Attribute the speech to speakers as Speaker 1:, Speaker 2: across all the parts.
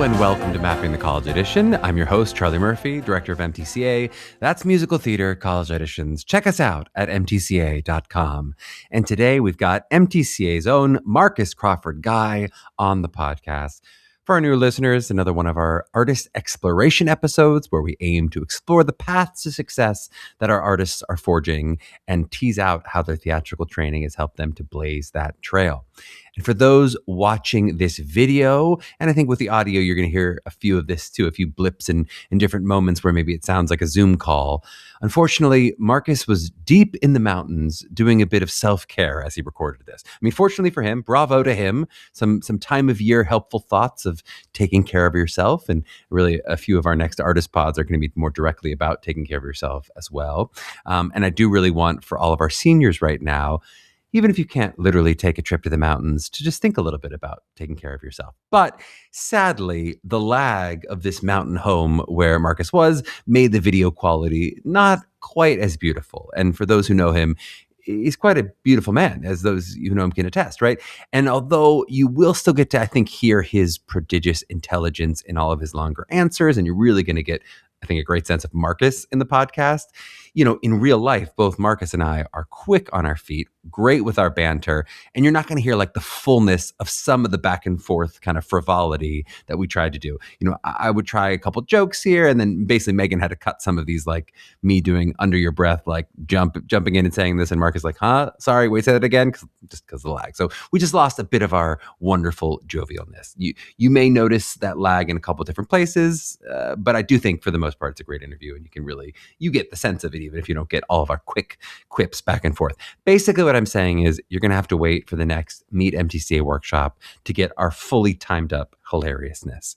Speaker 1: and welcome to Mapping the College Audition. I'm your host, Charlie Murphy, director of MTCA. That's Musical Theater College Auditions. Check us out at mtca.com. And today we've got MTCA's own Marcus Crawford Guy on the podcast. For our new listeners, another one of our artist exploration episodes where we aim to explore the paths to success that our artists are forging and tease out how their theatrical training has helped them to blaze that trail. And for those watching this video, and I think with the audio, you're going to hear a few of this too, a few blips in different moments where maybe it sounds like a Zoom call. Unfortunately, Marcus was deep in the mountains doing a bit of self-care as he recorded this. I mean, fortunately for him, bravo to him, some time of year helpful thoughts of taking care of yourself. And really a few of our next artist pods are going to be more directly about taking care of yourself as well. And I do really want for all of our seniors right now, even if you can't literally take a trip to the mountains, to just think a little bit about taking care of yourself. But sadly, the lag of this mountain home where Marcus was made the video quality not quite as beautiful. And for those who know him, he's quite a beautiful man, as those who know him can attest, right? And although you will still get to, I think, hear his prodigious intelligence in all of his longer answers, and you're really going to get, I think, a great sense of Marcus in the podcast. You know, in real life, both Marcus and I are quick on our feet, great with our banter, and you're not going to hear like the fullness of some of the back and forth kind of frivolity that we tried to do. You know, I would try a couple jokes here, and then basically Meghan had to cut some of these, like me doing under your breath, like jumping in and saying this, and Marcus like, huh? Sorry, wait, say that again, just because of the lag. So we just lost a bit of our wonderful jovialness. You may notice that lag in a couple different places, but I do think for the most part it's a great interview, and you get the sense of it even if you don't get all of our quick quips back and forth. Basically what I'm saying is you're going to have to wait for the next Meet MTCA workshop to get our fully timed up hilariousness.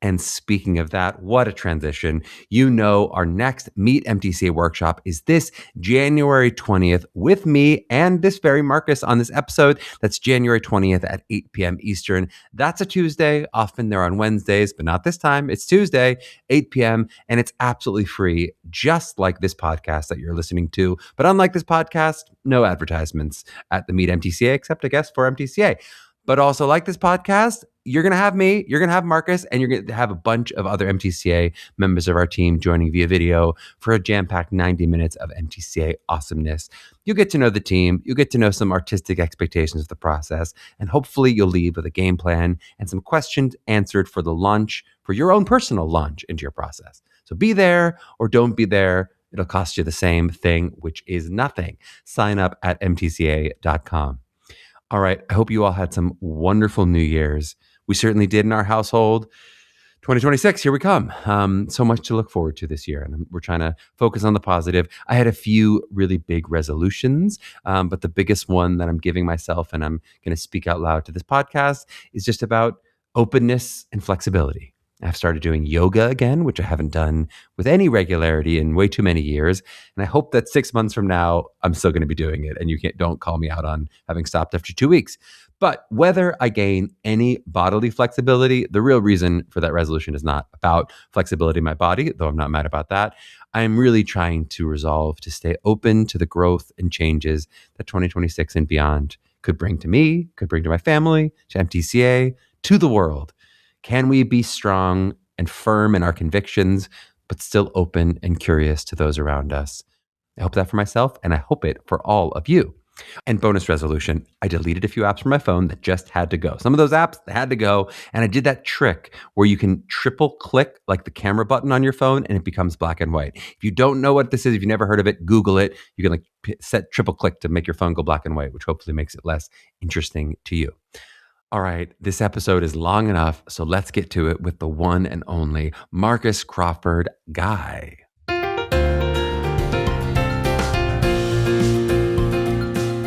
Speaker 1: And speaking of that, what a transition. You know, our next Meet MTCA workshop is this January 20th with me and this very Marcus on this episode. That's January 20th at 8 p.m. Eastern. That's a Tuesday. Often they're on Wednesdays, but not this time. It's Tuesday, 8 p.m. And it's absolutely free, just like this podcast that you're listening to. But unlike this podcast, no advertisements at the Meet MTCA, except I guess for MTCA. But also like this podcast, you're going to have me, you're going to have Marcus, and you're going to have a bunch of other MTCA members of our team joining via video for a jam-packed 90 minutes of MTCA awesomeness. You'll get to know the team, you'll get to know some artistic expectations of the process, and hopefully you'll leave with a game plan and some questions answered for the launch, for your own personal launch into your process. So be there or don't be there. It'll cost you the same thing, which is nothing. Sign up at mtca.com. All right. I hope you all had some wonderful New Year's. We certainly did in our household. 2026, here we come. So much to look forward to this year. And we're trying to focus on the positive. I had a few really big resolutions, but the biggest one that I'm giving myself, and I'm going to speak out loud to this podcast, is just about openness and flexibility. I've started doing yoga again, which I haven't done with any regularity in way too many years. And I hope that 6 months from now, I'm still going to be doing it. And don't call me out on having stopped after 2 weeks. But whether I gain any bodily flexibility, the real reason for that resolution is not about flexibility in my body, though I'm not mad about that. I'm really trying to resolve to stay open to the growth and changes that 2026 and beyond could bring to me, could bring to my family, to MTCA, to the world. Can we be strong and firm in our convictions, but still open and curious to those around us? I hope that for myself, and I hope it for all of you. And bonus resolution, I deleted a few apps from my phone that just had to go. Some of those apps, they had to go. And I did that trick where you can triple click like the camera button on your phone and it becomes black and white. If you don't know what this is, if you've never heard of it, Google it. You can set triple click to make your phone go black and white, which hopefully makes it less interesting to you. All right, this episode is long enough, so let's get to it with the one and only Marcus Crawford Guy.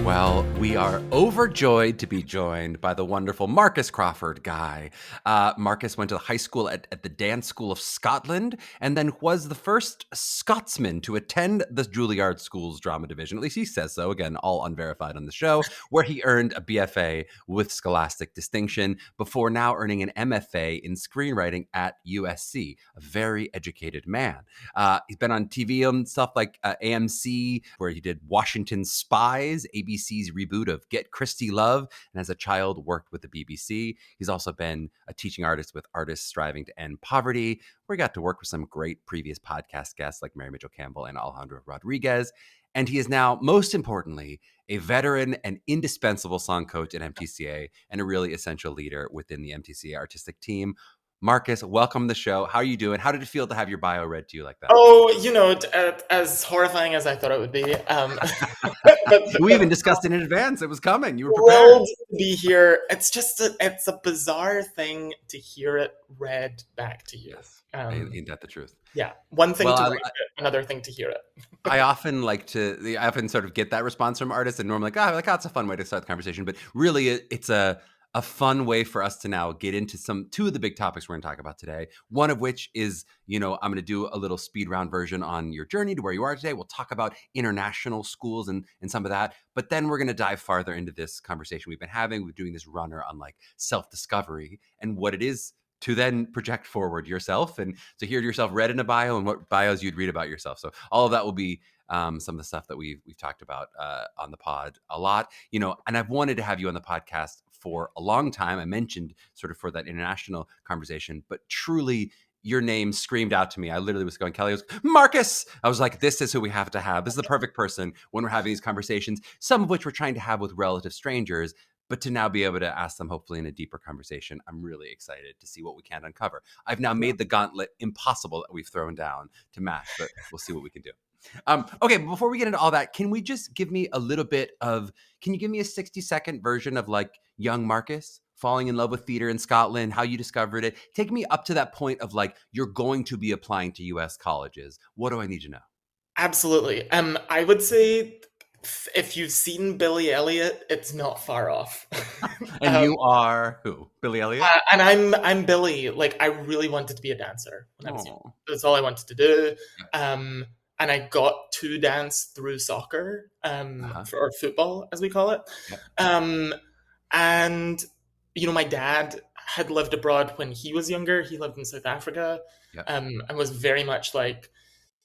Speaker 1: Well, we are overjoyed to be joined by the wonderful Marcus Crawford Guy. Marcus went to high school at the Dance School of Scotland and then was the first Scotsman to attend the Juilliard School's drama division. At least he says so. Again, all unverified on the show, where he earned a BFA with scholastic distinction before now earning an MFA in screenwriting at USC. A very educated man. He's been on TV and stuff like AMC, where he did Washington Spies, ABC's reboot reboot of Get Christie Love, and as a child worked with the BBC. He's also been a teaching artist with Artists Striving to End Poverty, where he got to work with some great previous podcast guests like Mary Mitchell Campbell and Alejandro Rodriguez. And he is now, most importantly, a veteran and indispensable song coach at MTCA and a really essential leader within the MTCA artistic team. Marcus, welcome to the show. How are you doing? How did it feel to have your bio read to you like that?
Speaker 2: Oh, as horrifying as I thought it would be.
Speaker 1: We even discussed it in advance. It was coming. You were prepared.
Speaker 2: Thrilled to be here. It's just it's a bizarre thing to hear it read back to you.
Speaker 1: Yes. Ain't that the truth?
Speaker 2: Yeah. One thing to read it, another thing to hear it.
Speaker 1: I often sort of get that response from artists, and normally it's a fun way to start the conversation. But really, it's a fun way for us to now get into two of the big topics we're going to talk about today. One of which is, I'm going to do a little speed round version on your journey to where you are today. We'll talk about international schools and some of that. But then we're going to dive farther into this conversation we've been having. We're doing this runner on like self-discovery and what it is to then project forward yourself and to hear yourself read in a bio and what bios you'd read about yourself. So all of that will be some of the stuff that we've talked about on the pod a lot, and I've wanted to have you on the podcast for a long time. I mentioned sort of for that international conversation, but truly your name screamed out to me. I literally was going, Kelly was Marcus. I was like, this is who we have to have. This is the perfect person when we're having these conversations, some of which we're trying to have with relative strangers, but to now be able to ask them hopefully in a deeper conversation. I'm really excited to see what we can uncover. I've now made the gauntlet impossible that we've thrown down to match, but we'll see what we can do. Okay, but before we get into all that, can you give me a 60-second version of like young Marcus falling in love with theater in Scotland, how you discovered it? Take me up to that point of like, you're going to be applying to US colleges. What do I need to know?
Speaker 2: Absolutely. I would say if you've seen Billy Elliot, it's not far off.
Speaker 1: And you are who? Billy Elliot?
Speaker 2: And I'm Billy. Like, I really wanted to be a dancer when I was young. That's all I wanted to do. And I got to dance through soccer, or football, as we call it. Yep. And, my dad had lived abroad when he was younger. He lived in South Africa. Yep. And was very much like,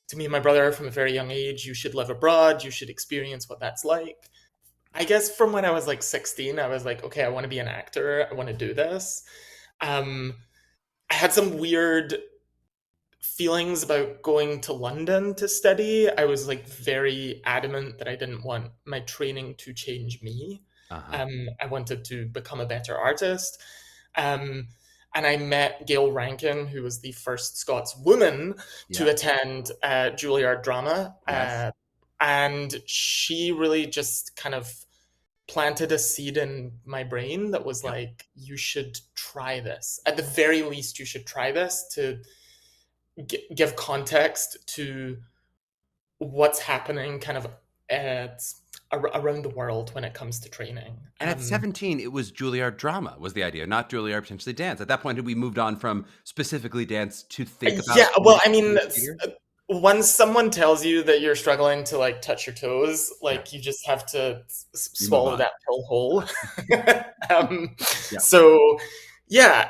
Speaker 2: to me and my brother from a very young age, you should live abroad. You should experience what that's like. I guess from when I was like 16, I was like, okay, I want to be an actor. I want to do this. I had some weird feelings about going to London to study. I was like very adamant that I didn't want my training to change me. I wanted to become a better artist. And I met Gail Rankin, who was the first Scots woman to attend Juilliard Drama. Yes. And she really just kind of planted a seed in my brain that was like, you should try this. At the very least, you should try this to give context to what's happening kind of around the world when it comes to training.
Speaker 1: And at 17, it was Juilliard Drama was the idea, not Juilliard potentially dance. At that point, had we moved on from specifically dance to think about?
Speaker 2: Yeah, well, I mean, once someone tells you that you're struggling to like touch your toes, like you just have to swallow that pill whole. So yeah,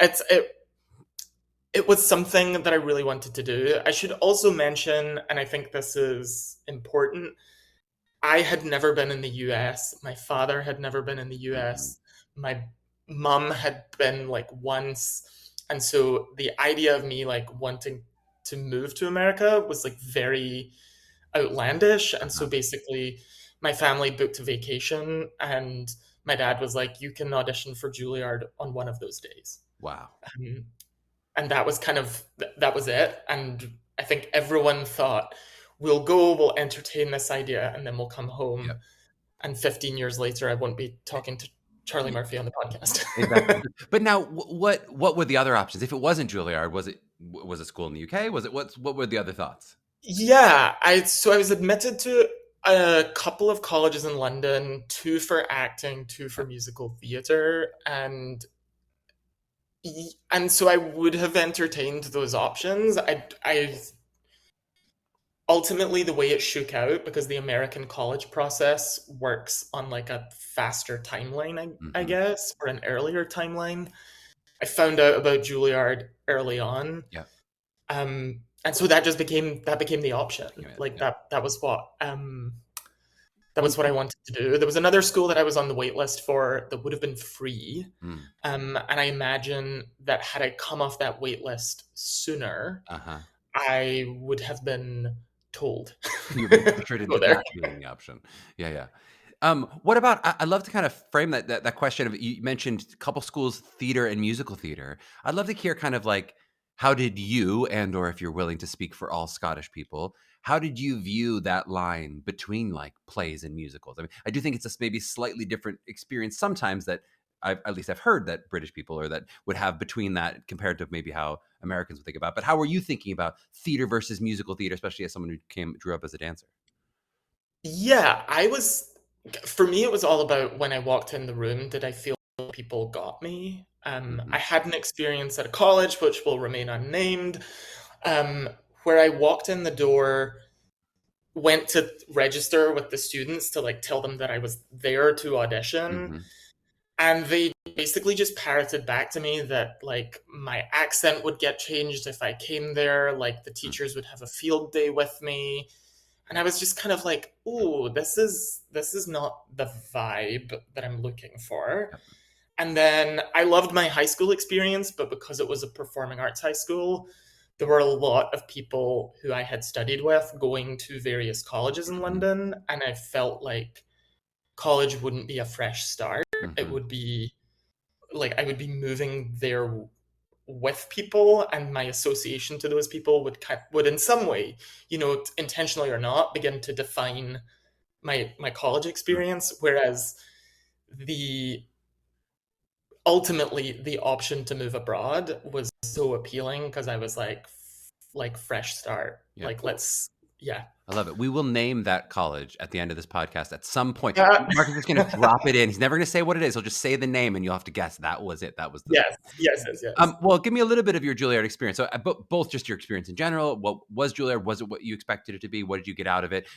Speaker 2: it was something that I really wanted to do. I should also mention, and I think this is important, I had never been in the US. My father had never been in the US. My mom had been like once. And so the idea of me like wanting to move to America was like very outlandish. And so basically my family booked a vacation and my dad was like, you can audition for Juilliard on one of those days.
Speaker 1: Wow.
Speaker 2: And that was that was it. And I think everyone thought, we'll go, we'll entertain this idea, and then we'll come home. Yep. And 15 years later, I won't be talking to Charlie Murphy on the podcast.
Speaker 1: Exactly. But now, what were the other options? If it wasn't Juilliard, was it school in the UK? What were the other thoughts?
Speaker 2: Yeah, I was admitted to a couple of colleges in London, 2 for acting, 2 for musical theater, and so I would have entertained those options. I ultimately, the way it shook out, because the American college process works on like a faster timeline, I guess, or an earlier timeline. I found out about Juilliard early on. Yeah. And so that just became the option. That was what That was what I wanted to do. There was another school that I was on the wait list for that would have been free. And I imagine that had I come off that wait list sooner, I would have been told.
Speaker 1: You've been frustrated with not being the option. Yeah. What about, I'd love to kind of frame that question of, you mentioned a couple schools, theater and musical theater. I'd love to hear kind of like, how did you, and or if you're willing to speak for all Scottish people, how did you view that line between like plays and musicals? I mean, I do think it's a maybe slightly different experience sometimes that at least I've heard that British people or that would have between that compared to maybe how Americans would think about. But how were you thinking about theater versus musical theater, especially as someone who grew up as a dancer?
Speaker 2: Yeah, for me, it was all about when I walked in the room, did I feel people got me? I had an experience at a college, which will remain unnamed, where I walked in the door, went to register with the students to like tell them that I was there to audition. And they basically just parroted back to me that like my accent would get changed if I came there, like the teachers would have a field day with me. And I was just kind of like, "Ooh, this is not the vibe that I'm looking for." And then I loved my high school experience, but because it was a performing arts high school, there were a lot of people who I had studied with going to various colleges in London, and I felt like college wouldn't be a fresh start. It would be like I would be moving there with people, and my association to those people would in some way, intentionally or not, begin to define my college experience. Whereas ultimately the option to move abroad was so appealing because I was like fresh start. Yeah.
Speaker 1: I love it. We will name that college at the end of this podcast at some point. Marcus is going to drop it in. He's never going to say what it is. He'll just say the name and you'll have to guess that was it. That was the
Speaker 2: Yes.
Speaker 1: Well, give me a little bit of your Juilliard experience. So both just your experience in general. What was Juilliard? Was it what you expected it to be? What did you get out of it?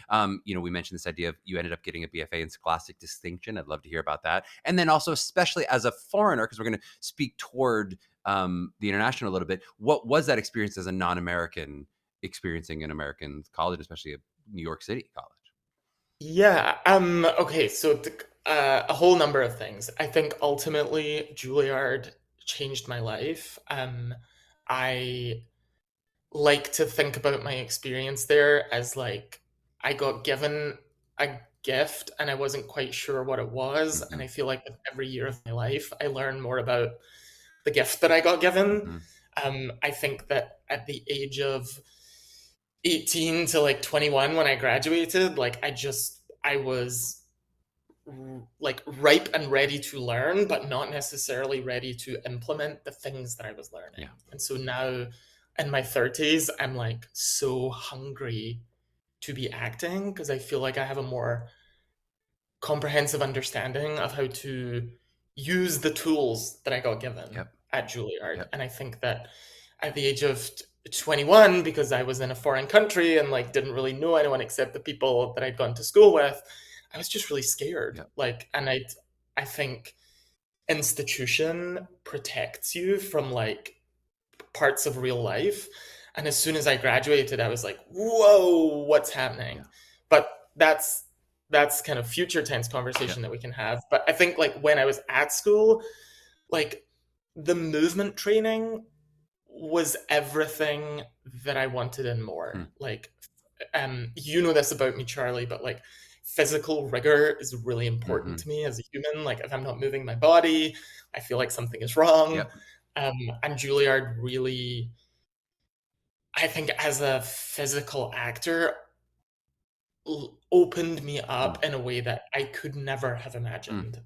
Speaker 1: We mentioned this idea of you ended up getting a BFA in Scholastic Distinction. I'd love to hear about that. And then also, especially as a foreigner, because we're going to speak toward the international a little bit. What was that experience as a non-American experiencing an American college, especially a New York City college?
Speaker 2: Yeah. Okay. So a whole number of things. I think ultimately Juilliard changed my life. I like to think about my experience there as like I got given a gift and I wasn't quite sure what it was. And I feel like with every year of my life, I learn more about the gift that I got given. I think that at the age of 18 to like 21 when I graduated, like I was like ripe and ready to learn, but not necessarily ready to implement the things that I was learning.
Speaker 1: Yeah.
Speaker 2: And so now in my 30s, I'm like so hungry to be acting because I feel like I have a more comprehensive understanding of how to use the tools that I got given at Juilliard. And I think that at the age of 21, because I was in a foreign country and like didn't really know anyone except the people that I'd gone to school with, I was just really scared. And I think institution protects you from like parts of real life. And as soon as I graduated, I was like, whoa, what's happening? But that's kind of future tense conversation that we can have. But I think like when I was at school, like the movement training was everything that I wanted and more. Like, you know this about me, Charlie, but like physical rigor is really important to me as a human. Like if I'm not moving my body, I feel like something is wrong. And Juilliard really, I think as a physical actor, opened me up in a way that I could never have imagined.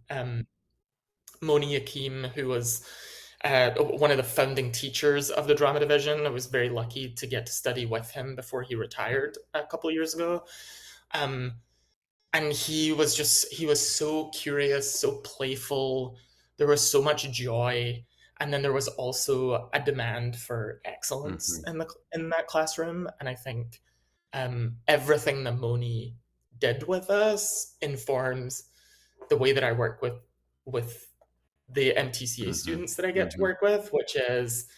Speaker 2: Moni Akeem, who was one of the founding teachers of the drama division, I was very lucky to get to study with him before he retired a couple of years ago. And he was so curious, so playful. There was so much joy. And then there was also a demand for excellence in that classroom. And I think everything that Moni did with us informs the way that I work with the MTCA students that I get to work with, which is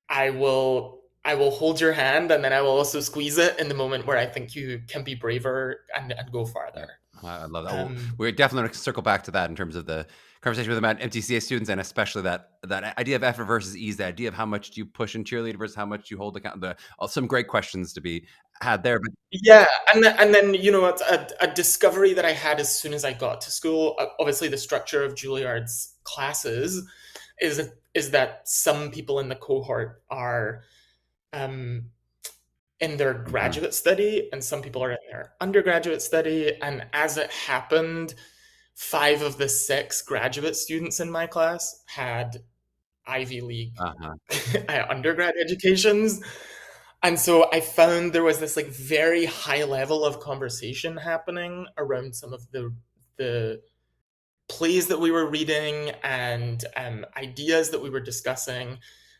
Speaker 2: I will hold your hand and then I will also squeeze it in the moment where I think you can be braver and go farther.
Speaker 1: I love that. We're definitely going to circle back to that in terms of the conversation with about MTCA students, and especially that idea of effort versus ease, the idea of how much do you push and cheerlead versus how much you hold account. Some great questions to be had there. But
Speaker 2: yeah, and then a discovery that I had as soon as I got to school. Obviously, the structure of Juilliard's classes is that some people in the cohort are in their graduate study and some people are in their undergraduate study. And as it happened, 5 of the 6 graduate students in my class had Ivy League undergrad educations. And so I found there was this like very high level of conversation happening around some of the plays that we were reading and ideas that we were discussing,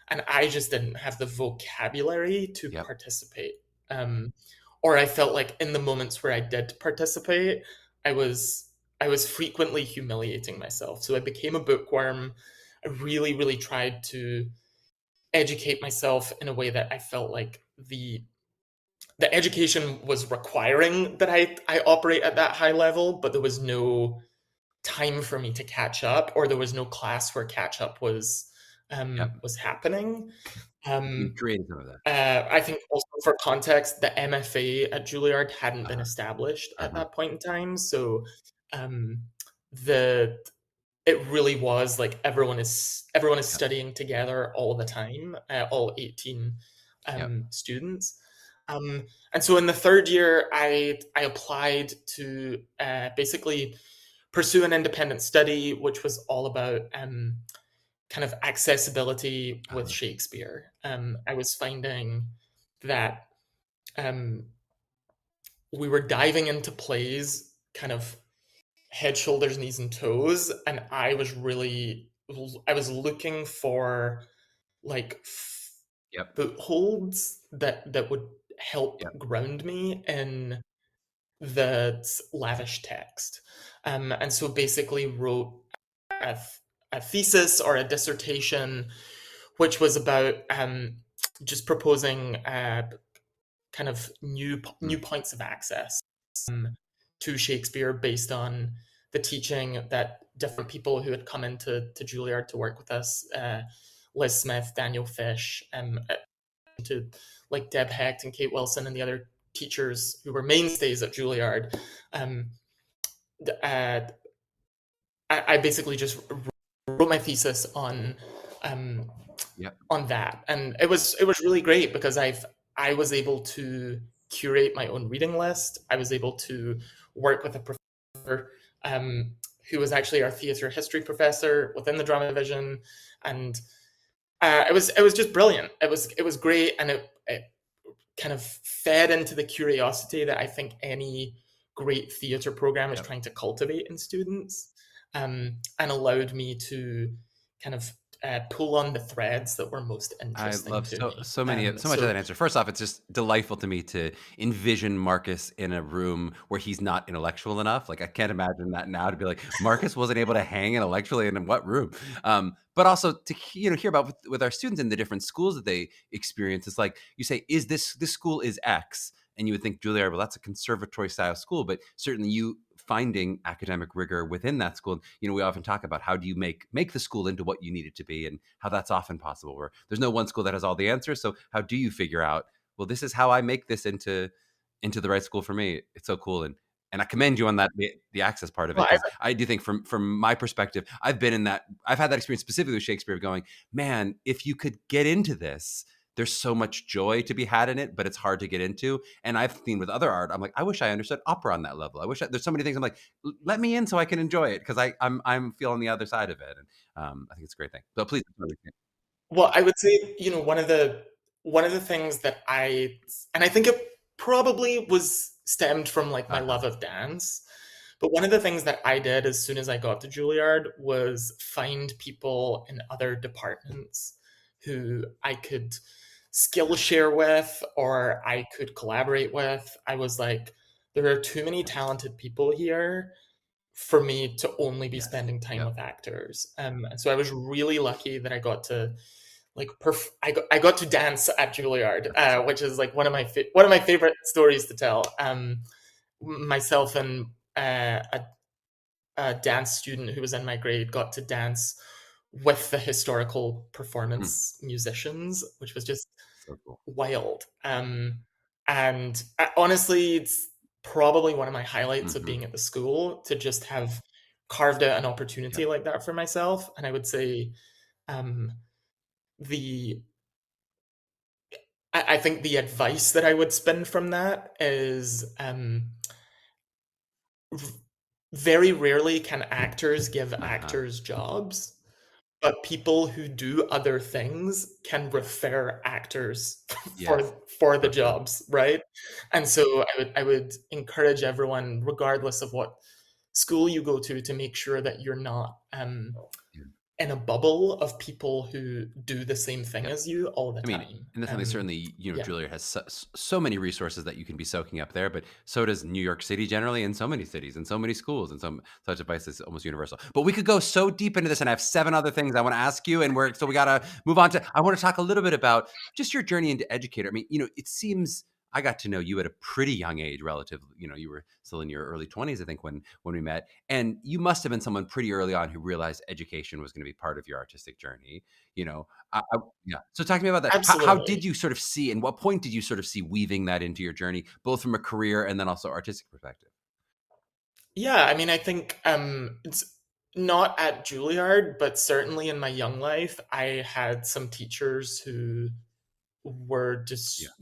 Speaker 2: and I just didn't have the vocabulary to participate. Or I felt like in the moments where I did participate, I was frequently humiliating myself. So I became a bookworm. I really, really tried to educate myself in a way that I felt like the education was requiring that I operate at that high level, but there was no time for me to catch up, or there was no class where catch up was happening.
Speaker 1: You created some of that.
Speaker 2: I think also for context, the MFA at Juilliard hadn't been established at that point in time, so it really was like everyone is studying together all the time, all 18 students. And so in the third year, I applied to basically pursue an independent study, which was all about kind of accessibility with Shakespeare. I was finding that we were diving into plays kind of head, shoulders, knees, and toes, and I was looking for like footholds that would help ground me in the lavish text. And so basically wrote a thesis or a dissertation, which was about just proposing kind of new points of access to Shakespeare based on the teaching that different people who had come into Juilliard to work with us, Liz Smith, Daniel Fish, to like Deb Hecht and Kate Wilson and the other teachers who were mainstays at Juilliard. I basically just wrote my thesis on that, and it was really great because I was able to curate my own reading list. I was able to work with a professor who was actually our theater history professor within the drama division, and it was just brilliant. It was great, and it kind of fed into the curiosity that I think any great theater program is trying to cultivate in students, and allowed me to kind of pull on the threads that were most interesting to me.
Speaker 1: I love so much of that answer. First off, it's just delightful to me to envision Marcus in a room where he's not intellectual enough. Like I can't imagine that now, to be like, Marcus wasn't able to hang intellectually in what room? But also to hear about with our students in the different schools that they experience. It's like you say, is this school is X? And you would think Juilliard, well, that's a conservatory style school, but certainly you finding academic rigor within that school. We often talk about how do you make the school into what you need it to be, and how that's often possible, where there's no one school that has all the answers. So how do you figure out, well, this is how I make this into the right school for me? It's so cool. And I commend you on that, the access part of it. Because I do think from my perspective, I've had that experience specifically with Shakespeare of going, man, if you could get into this, there's so much joy to be had in it, but it's hard to get into. And I've seen with other art, I'm like, I wish I understood opera on that level. There's so many things I'm like, let me in so I can enjoy it, because I'm feeling the other side of it. And I think it's a great thing. So please.
Speaker 2: Well, I would say, one of the things that I think it probably stemmed from like my love of dance. But one of the things that I did as soon as I got to Juilliard was find people in other departments who I could skill share with, or I could collaborate with. I was like, there are too many talented people here for me to only be spending time with actors. And so I was really lucky that I got to like I got to dance at Juilliard, which is like one of my favorite stories to tell. Myself and a dance student who was in my grade got to dance with the historical performance musicians, which was just
Speaker 1: So cool.
Speaker 2: wild. And honestly, it's probably one of my highlights of being at the school, to just have carved out an opportunity like that for myself. And I would say the I think the advice that I would spin from that is very rarely can actors give actors jobs, but people who do other things can refer actors for the jobs, right? And so I would encourage everyone, regardless of what school you go to make sure that you're not in a bubble of people who do the same thing as you all the time.
Speaker 1: In the family, certainly, Juilliard has so many resources that you can be soaking up there, but so does New York City generally, and so many cities, and so many schools, and such advice is almost universal. But we could go so deep into this, and I have 7 other things I want to ask you, and so we got to move on to. I want to talk a little bit about just your journey into educator. I mean, it seems I got to know you at a pretty young age, relatively. You were still in your early 20s, I think, when we met, and you must have been someone pretty early on who realized education was going to be part of your artistic journey. Yeah. So talk to me about that. How did you sort of see, and what point did you sort of see weaving that into your journey, both from a career and then also artistic perspective?
Speaker 2: Yeah, I mean, I think it's not at Juilliard, but certainly in my young life, I had some teachers who were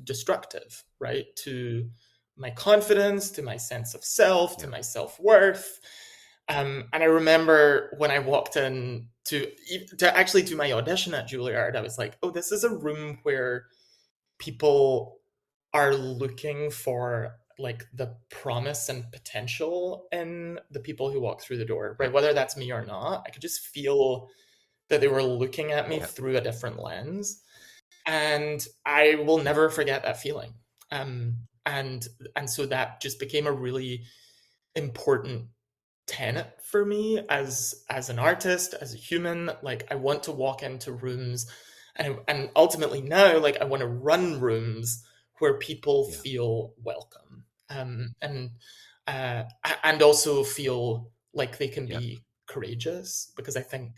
Speaker 2: destructive, right? To my confidence, to my sense of self, to my self-worth. And I remember when I walked in to my audition at Juilliard, I was like, oh, this is a room where people are looking for like the promise and potential in the people who walk through the door, right? Whether that's me or not, I could just feel that they were looking at me through a different lens. And I will never forget that feeling. And so that just became a really important tenet for me as an artist, as a human. Like, I want to walk into rooms, and ultimately now, like, I want to run rooms where people feel welcome, and also feel like they can be courageous, because I think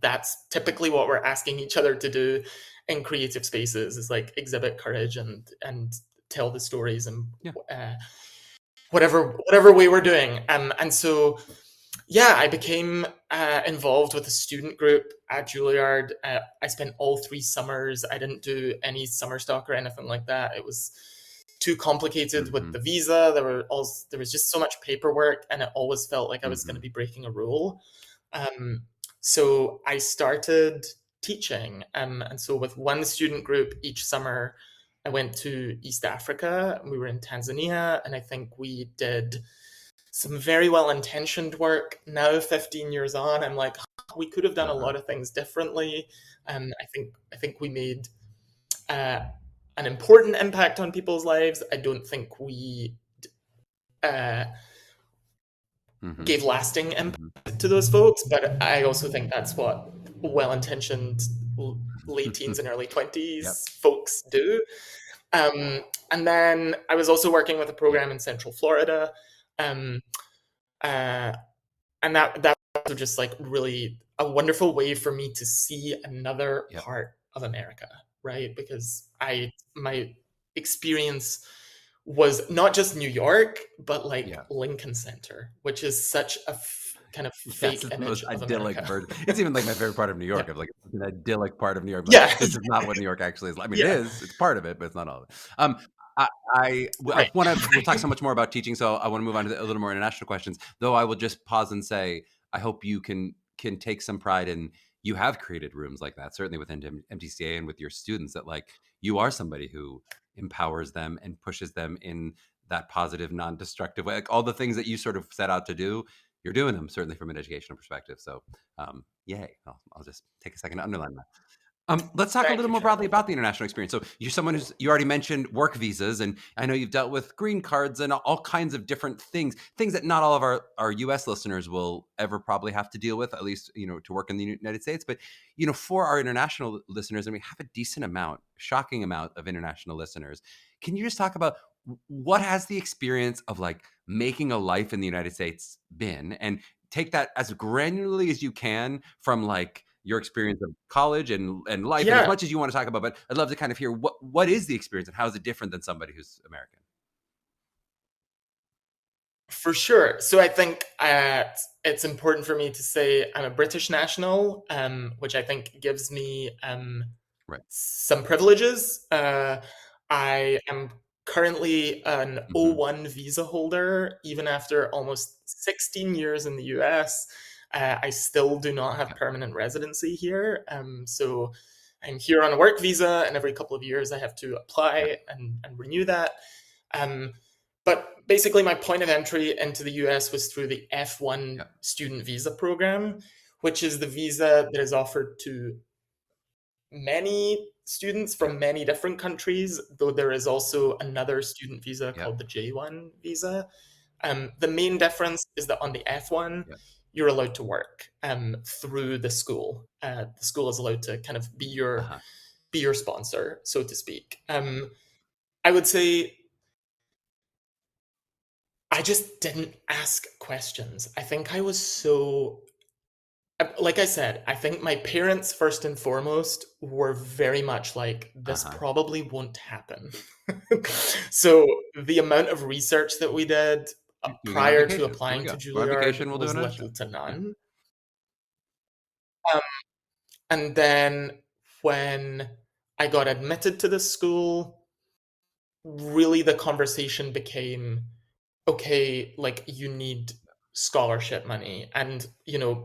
Speaker 2: that's typically what we're asking each other to do in creative spaces, is like exhibit courage and tell the stories, and whatever way we're doing. And so I became involved with a student group at Juilliard. I spent all 3 summers. I didn't do any summer stock or anything like that. It was too complicated with the visa. There was just so much paperwork, and it always felt like I was going to be breaking a rule. So I started teaching. And so with one student group each summer, I went to East Africa. We were in Tanzania, and I think we did some very well-intentioned work. Now, 15 years on, I'm like, we could have done a lot of things differently. I think we made an important impact on people's lives. I don't think we gave lasting impact to those folks, but I also think that's what well-intentioned late teens and early 20s folks do. And then I was also working with a program in Central Florida. And that was just like really a wonderful way for me to see another part of America, right? Because my experience was not just New York, but like Lincoln Center, which is such a kind of fake image of America.
Speaker 1: It's even like my favorite part of New York. Of like an idyllic part of New York. But this is not what New York actually is. I mean, it is. It's part of it, but it's not all of it. I want to. We'll talk so much more about teaching, so I want to move on to a little more international questions. Though I will just pause and say, I hope you can take some pride in. You have created rooms like that, certainly within MTCA and with your students. That like you are somebody who empowers them and pushes them in that positive, non-destructive way. Like all the things that you sort of set out to do, you're doing them, certainly from an educational perspective. So, yay! I'll just take a second to underline that. Let's talk a little more broadly about the international experience. So you're someone you already mentioned work visas, and I know you've dealt with green cards and all kinds of different things that not all of our U.S. listeners will ever probably have to deal with, at least, to work in the United States. But, for our international listeners, and we have a decent amount, shocking amount of international listeners. Can you just talk about what has the experience of like making a life in the United States been, and take that as granularly as you can from like your experience of college and life, and as much as you want to talk about, but I'd love to kind of hear what is the experience and how is it different than somebody who's American?
Speaker 2: For sure. So I think it's important for me to say I'm a British national, which I think gives me some privileges. I am currently an O1 visa holder, even after almost 16 years in the US. I still do not have permanent residency here. So I'm here on a work visa, and every couple of years I have to apply and renew that. But basically, my point of entry into the US was through the F1 student visa program, which is the visa that is offered to many students from many different countries, though there is also another student visa called the J1 visa. The main difference is that on the F1, you're allowed to work through the school. The school is allowed to kind of be your sponsor, so to speak. I would say I just didn't ask questions. I think I was so, like I said, I think my parents, first and foremost, were very much like, this probably won't happen. So the amount of research that we did prior to applying to Juilliard was little to none. And then when I got admitted to the school, really the conversation became, okay, like you need scholarship money. And,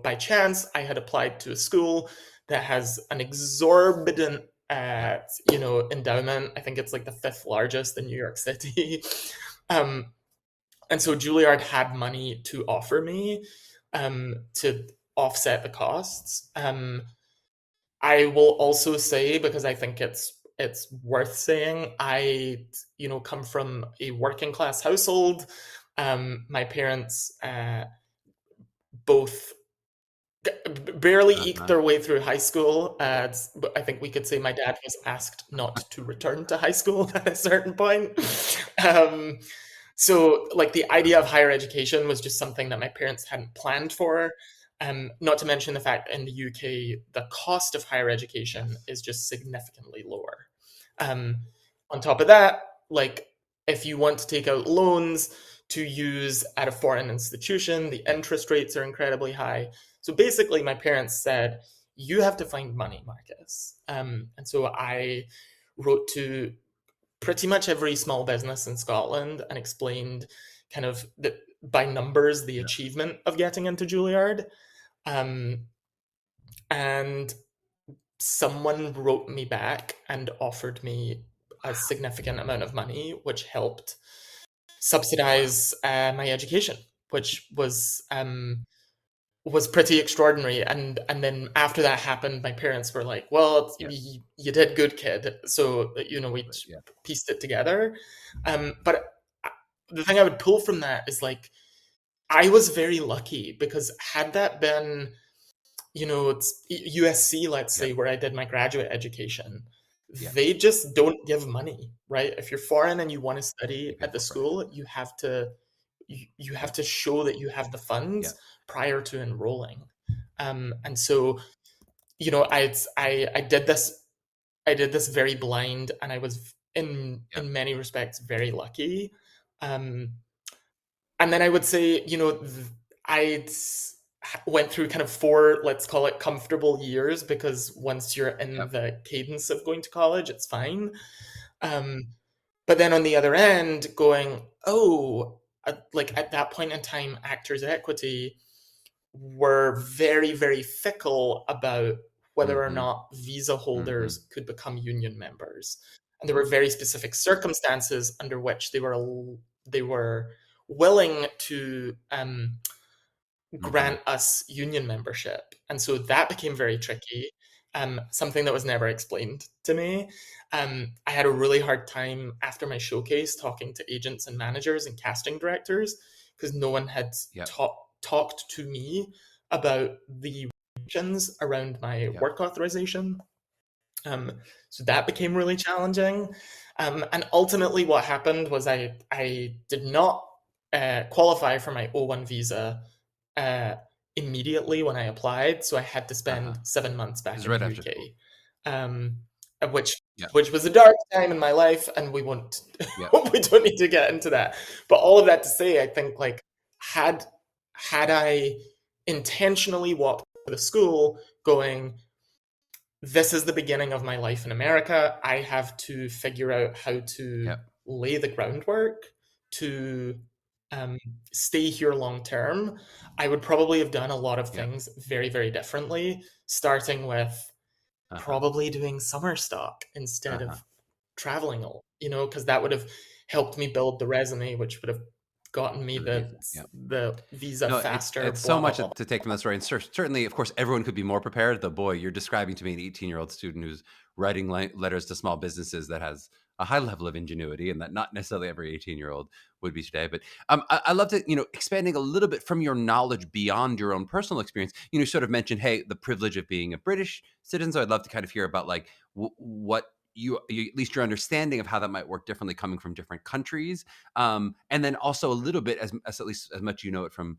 Speaker 2: by chance, I had applied to a school that has an exorbitant, endowment. I think it's like the 5th largest in New York City. And so Juilliard had money to offer me to offset the costs. I will also say, because I think it's worth saying, I come from a working class household. My parents both barely eked their way through high school. I think we could say my dad was asked not to return to high school at a certain point. So like the idea of higher education was just something that my parents hadn't planned for. Not to mention the fact in the UK, the cost of higher education is just significantly lower. On top of that, like if you want to take out loans to use at a foreign institution, the interest rates are incredibly high. So basically, my parents said, you have to find money, Marcus. And so I wrote to pretty much every small business in Scotland and explained kind of by numbers the achievement of getting into Juilliard. And someone wrote me back and offered me a significant amount of money, which helped subsidize my education, which was pretty extraordinary. And then after that happened, my parents were like, well, you did good, kid. So, we pieced it together. But the thing I would pull from that is like, I was very lucky, because had that been, it's USC, let's say, where I did my graduate education, they just don't give money, right? If you're foreign and you want to study at the school, you have to show that you have the funds prior to enrolling. And so, I did this very blind, and I was in many respects very lucky. And then I would say, I went through kind of 4, let's call it comfortable years, because once you're in the cadence of going to college, it's fine. But then on the other end, going, like at that point in time, Actors Equity were very, very fickle about whether or not visa holders could become union members. And there were very specific circumstances under which they were willing to grant us union membership. And so that became very tricky, something that was never explained to me. I had a really hard time after my showcase talking to agents and managers and casting directors, because no one had talked to me about the regulations around my work authorization. So that became really challenging. And ultimately what happened was I did not qualify for my O1 visa immediately when I applied, so I had to spend 7 months back in
Speaker 1: right
Speaker 2: the
Speaker 1: after
Speaker 2: UK, which
Speaker 1: Yeah.
Speaker 2: which was a dark time in my life, and we won't
Speaker 1: Yeah.
Speaker 2: we don't need to get into that. But all of that to say, I think like had I intentionally walked to the school going, this is the beginning of my life in America. I have to figure out how to lay the groundwork to stay here long term. I would probably have done a lot of things very, very differently, starting with probably doing summer stock instead of traveling, because that would have helped me build the resume, which would have gotten me the visa
Speaker 1: No,
Speaker 2: faster.
Speaker 1: it's so much to take from the story. And certainly, of course, everyone could be more prepared. Though, boy, you're describing to me an 18-year-old student who's writing letters to small businesses that has a high level of ingenuity, and that not necessarily every 18-year-old would be today. But I love to, expanding a little bit from your knowledge beyond your own personal experience. You sort of mentioned, hey, the privilege of being a British citizen. So I'd love to kind of hear about like what you at least your understanding of how that might work differently coming from different countries, and then also a little bit as at least as much it from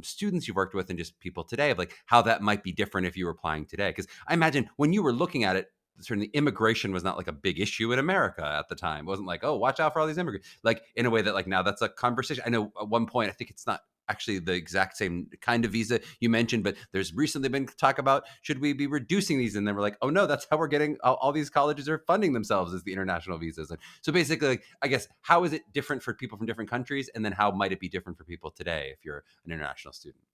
Speaker 1: students you've worked with and just people today of like how that might be different if you were applying today. Because I imagine when you were looking at it, certainly immigration was not like a big issue in America at the time. It wasn't like, oh, watch out for all these immigrants. Like in a way that like now that's a conversation. I know at one point, I think it's not actually the exact same kind of visa you mentioned, but there's recently been talk about should we be reducing these, and then we're like, oh no, that's how we're getting all these colleges are funding themselves as the international visas. And so basically, like, I guess, how is it different for people from different countries, and then how might it be different for people today if you're an international student?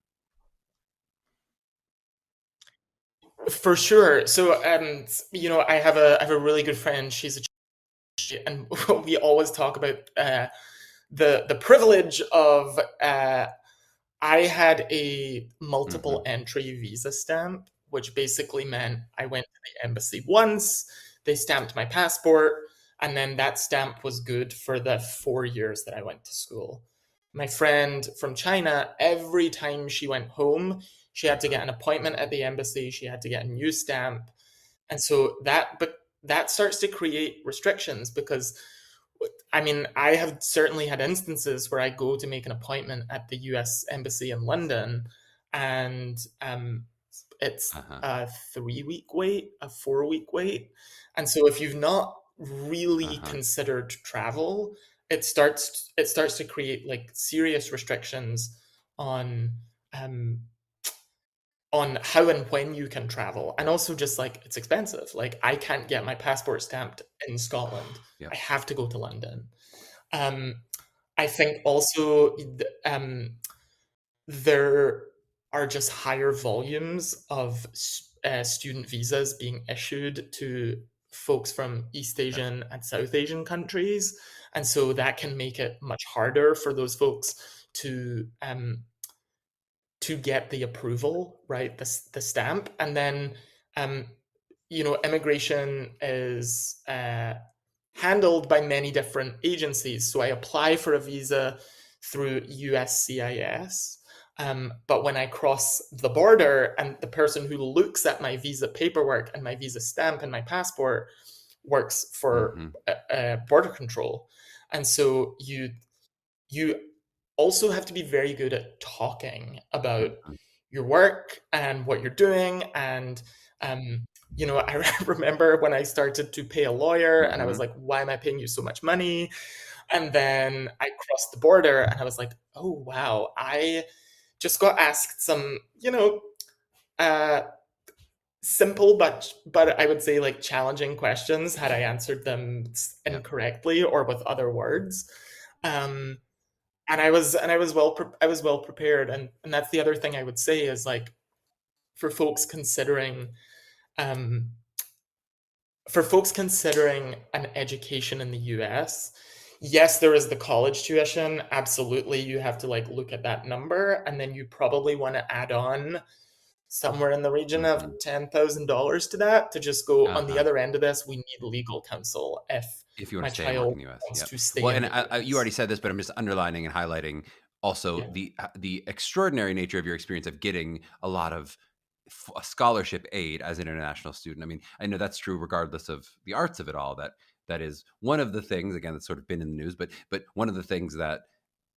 Speaker 2: For sure. So I have a really good friend. She's and we always talk about the privilege of I had a multiple entry visa stamp, which basically meant I went to the embassy once, they stamped my passport, and then that stamp was good for the 4 years that I went to school. My friend from China, every time she went home, she had to get an appointment at the embassy, she had to get a new stamp. And so that starts to create restrictions because I mean, I have certainly had instances where I go to make an appointment at the US Embassy in London, and it's a 3-week wait, a 4-week wait. And so if you've not really considered travel, it starts to create like serious restrictions on how and when you can travel, and also just like it's expensive. Like I can't get my passport stamped in Scotland. I have to go to London. I think also there are just higher volumes of student visas being issued to folks from East Asian and South Asian countries, and so that can make it much harder for those folks to get the approval, right? The stamp. And then, immigration is handled by many different agencies. So I apply for a visa through USCIS. But when I cross the border and the person who looks at my visa paperwork and my visa stamp and my passport works for border control. And so you also have to be very good at talking about your work and what you're doing. And, I remember when I started to pay a lawyer and I was like, why am I paying you so much money? And then I crossed the border and I was like, oh, wow, I just got asked some, simple, but I would say like challenging questions had I answered them incorrectly or with other words. And I was well prepared, and that's the other thing I would say is like for folks considering um, an education in the US, yes, there is the college tuition. Absolutely, you have to like look at that number, and then you probably want to add on somewhere in the region of $10,000 to that to just go on the other end of this. We need legal counsel if
Speaker 1: you want
Speaker 2: my
Speaker 1: to stay and work in the US.
Speaker 2: wants to stay
Speaker 1: Well,
Speaker 2: in
Speaker 1: and
Speaker 2: the US.
Speaker 1: you already said this, but I'm just underlining and highlighting also the extraordinary nature of your experience of getting a lot of scholarship aid as an international student. I mean, I know that's true regardless of the arts of it all. That is one of the things, again, that's sort of been in the news, but one of the things that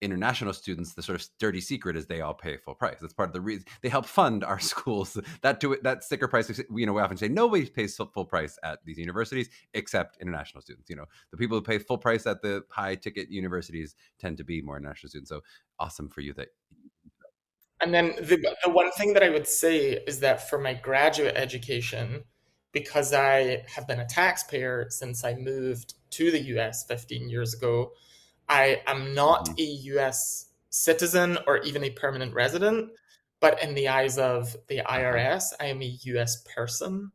Speaker 1: international students, the sort of dirty secret is they all pay full price. That's part of the reason they help fund our schools. That sticker price, we often say nobody pays full price at these universities except international students. The people who pay full price at the high ticket universities tend to be more international students. So awesome for you that.
Speaker 2: And then the one thing that I would say is that for my graduate education, because I have been a taxpayer since I moved to the US 15 years ago, I am not a US citizen or even a permanent resident, but in the eyes of the IRS, I am a US person.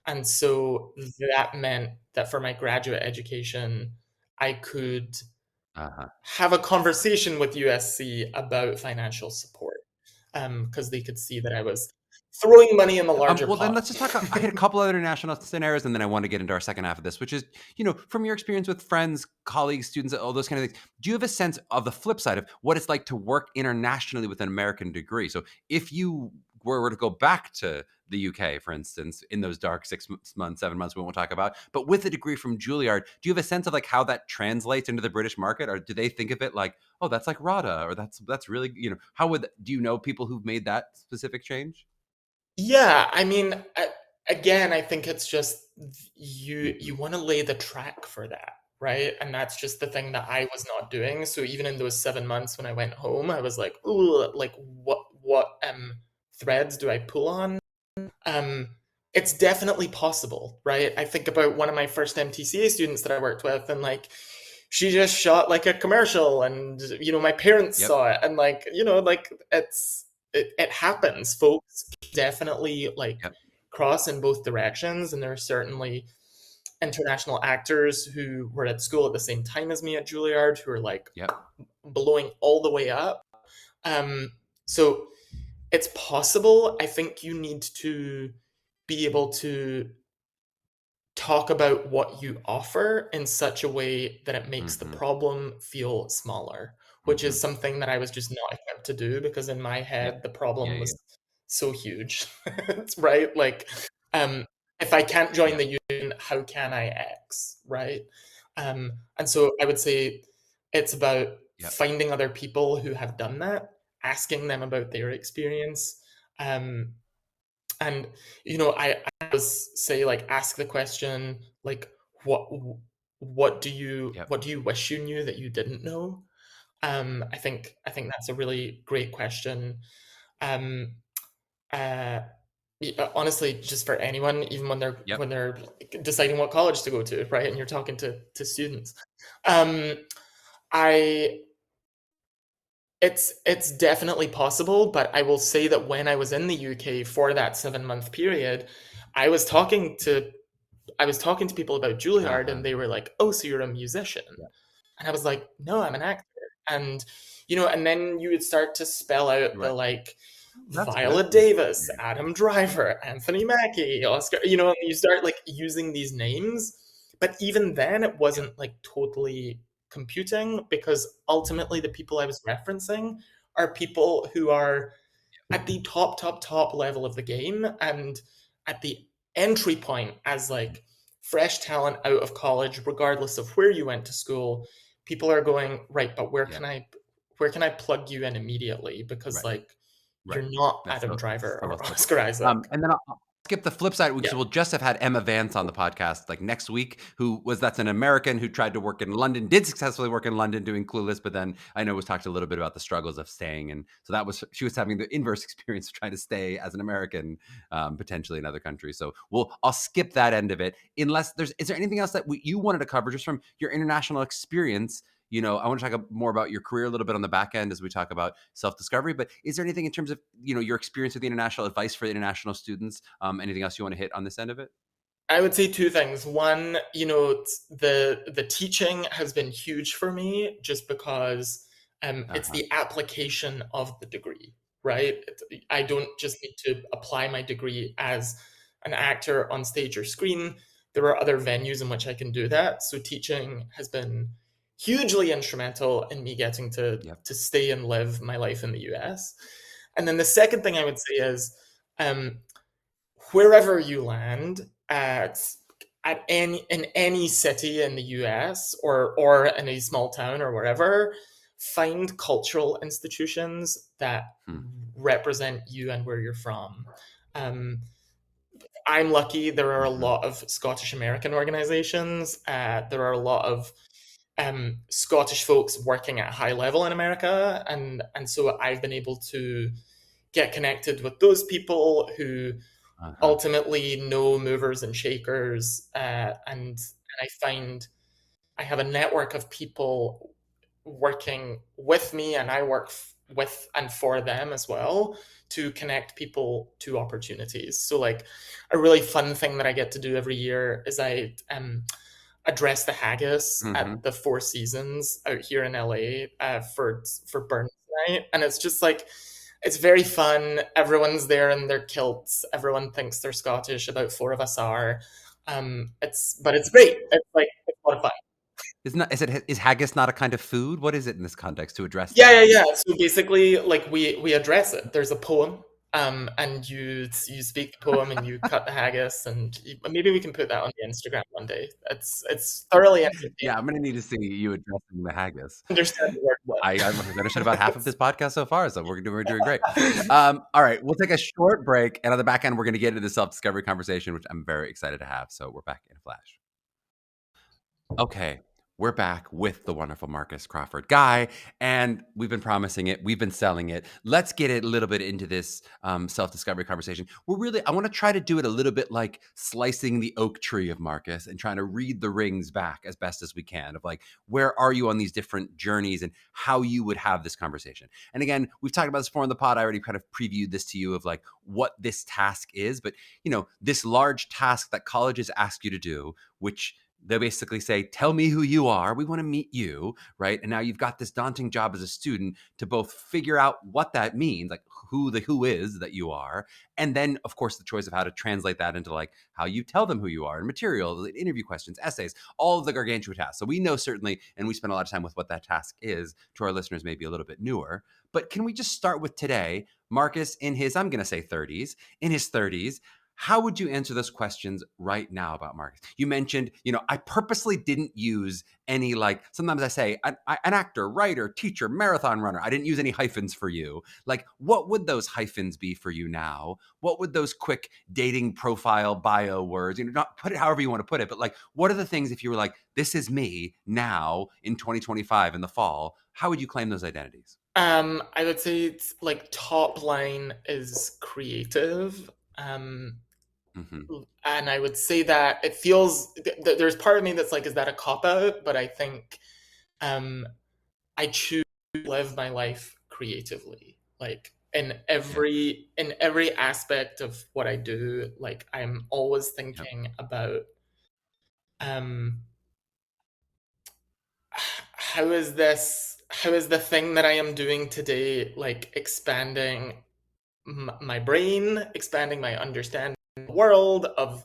Speaker 2: And so that meant that for my graduate education, I could have a conversation with USC about financial support, because they could see that I was throwing money in the larger
Speaker 1: Well,
Speaker 2: pot.
Speaker 1: then let's just talk. I hit a couple other international scenarios, and then I want to get into our second half of this, which is, from your experience with friends, colleagues, students, all those kind of things. Do you have a sense of the flip side of what it's like to work internationally with an American degree? So, if you were to go back to the UK, for instance, in those dark 6 months, 7 months, we won't talk about, but with a degree from Juilliard, do you have a sense of like how that translates into the British market, or do they think of it like, oh, that's like RADA, or that's really, do you know people who've made that specific change?
Speaker 2: Yeah, I mean, again, I think it's just you want to lay the track for that, right? And that's just the thing that I was not doing. So even in those 7 months when I went home, I was like, ooh, like what threads do I pull on? It's definitely possible, right? I think about one of my first MTCA students that I worked with, and like she just shot like a commercial, and my parents saw it, and like like it happens. Folks definitely like cross in both directions, and there are certainly international actors who were at school at the same time as me at Juilliard who are like blowing all the way up. So it's possible. I think you need to be able to talk about what you offer in such a way that it makes the problem feel smaller, which is something that I was just not equipped to do, because in my head the problem was so huge. Right? Like, if I can't join the union, how can I X, right? And so I would say it's about finding other people who have done that, asking them about their experience, and I always say, like, ask the question, like, what do you wish you knew that you didn't know? I think that's a really great question. Um, Honestly, just for anyone, even when they're deciding what college to go to, right? And you're talking to students. I It's definitely possible, but I will say that when I was in the UK for that 7-month period, I was talking to people about Juilliard, and they were like, "Oh, so you're a musician?" And I was like, "No, I'm an actor." And and then you would start to spell out the like Viola Davis, Adam Driver, Anthony Mackie, Oscar, and you start like using these names. But even then it wasn't like totally computing, because ultimately the people I was referencing are people who are at the top level of the game, and at the entry point as like fresh talent out of college, regardless of where you went to school. People are going, right, but where can I plug you in immediately? Because like you're not Adam Driver or Oscar Isaac.
Speaker 1: And then I'll skip the flip side, because we'll just have had Emma Vance on the podcast like next week, that's an American who tried to work in London, did successfully work in London doing Clueless, but then I know was talked a little bit about the struggles of staying, and so she was having the inverse experience of trying to stay as an American, potentially in other countries. So I'll skip that end of it, unless is there anything else that you wanted to cover just from your international experience? I want to talk more about your career a little bit on the back end as we talk about self-discovery, but is there anything in terms of, your experience with the international advice for the international students? Anything else you want to hit on this end of it?
Speaker 2: I would say two things. One, the teaching has been huge for me, just because it's the application of the degree, right? I don't just need to apply my degree as an actor on stage or screen. There are other venues in which I can do that. So teaching has been hugely instrumental in me getting to stay and live my life in the US. And then the second thing I would say is, wherever you land in any city in the US, or in a small town or wherever, find cultural institutions that represent you and where you're from. I'm lucky there are a lot of Scottish American organizations. There are a lot of Scottish folks working at a high level in America. And so I've been able to get connected with those people who ultimately know movers and shakers. And I find I have a network of people working with me, and I work with and for them as well, to connect people to opportunities. So like a really fun thing that I get to do every year is I address the haggis at the Four Seasons out here in LA for Burns Night. And it's just like, it's very fun. Everyone's there in their kilts. Everyone thinks they're Scottish. About four of us are. But it's great. It's like, it's a lot of fun.
Speaker 1: Is haggis not a kind of food? What is it in this context to address
Speaker 2: that? Yeah. So basically, like we address it. There's a poem, and you speak the poem and you cut the haggis, and maybe we can put that on the Instagram one day. It's thoroughly entertaining.
Speaker 1: Yeah, I'm gonna need to see you addressing the haggis.
Speaker 2: Understand the word what?
Speaker 1: I've understood about half of this podcast so far, so we're doing great. All right, we'll take a short break, and on the back end, we're gonna get into the self-discovery conversation, which I'm very excited to have. So we're back in a flash. Okay. We're back with the wonderful Marcus Crawford Guy, and we've been promising it. We've been selling it. Let's get a little bit into this self-discovery conversation. I want to try to do it a little bit like slicing the oak tree of Marcus and trying to read the rings back as best as we can of like, where are you on these different journeys and how you would have this conversation. And again, we've talked about this before in the pod. I already kind of previewed this to you of like what this task is, but this large task that colleges ask you to do, which they basically say, tell me who you are. We want to meet you, right? And now you've got this daunting job as a student to both figure out what that means, like who is that you are, and then, of course, the choice of how to translate that into like how you tell them who you are, and material, interview questions, essays, all of the gargantuan tasks. So we know certainly, and we spend a lot of time with what that task is. To our listeners, maybe a little bit newer. But can we just start with today? Marcus, in his, I'm going to say 30s, how would you answer those questions right now about Marcus? You mentioned, I purposely didn't use any, like, sometimes I say an actor, writer, teacher, marathon runner. I didn't use any hyphens for you. Like, what would those hyphens be for you now? What would those quick dating profile bio words, not put it however you want to put it, but like, what are the things if you were like, this is me now in 2025 in the fall, how would you claim those identities?
Speaker 2: I would say it's like top line is creative. And I would say that it feels there's part of me that's like, is that a cop out? But I think I choose to live my life creatively, like in every aspect of what I do. Like I'm always thinking about how is the thing that I am doing today like expanding my brain, expanding my understanding of the world, of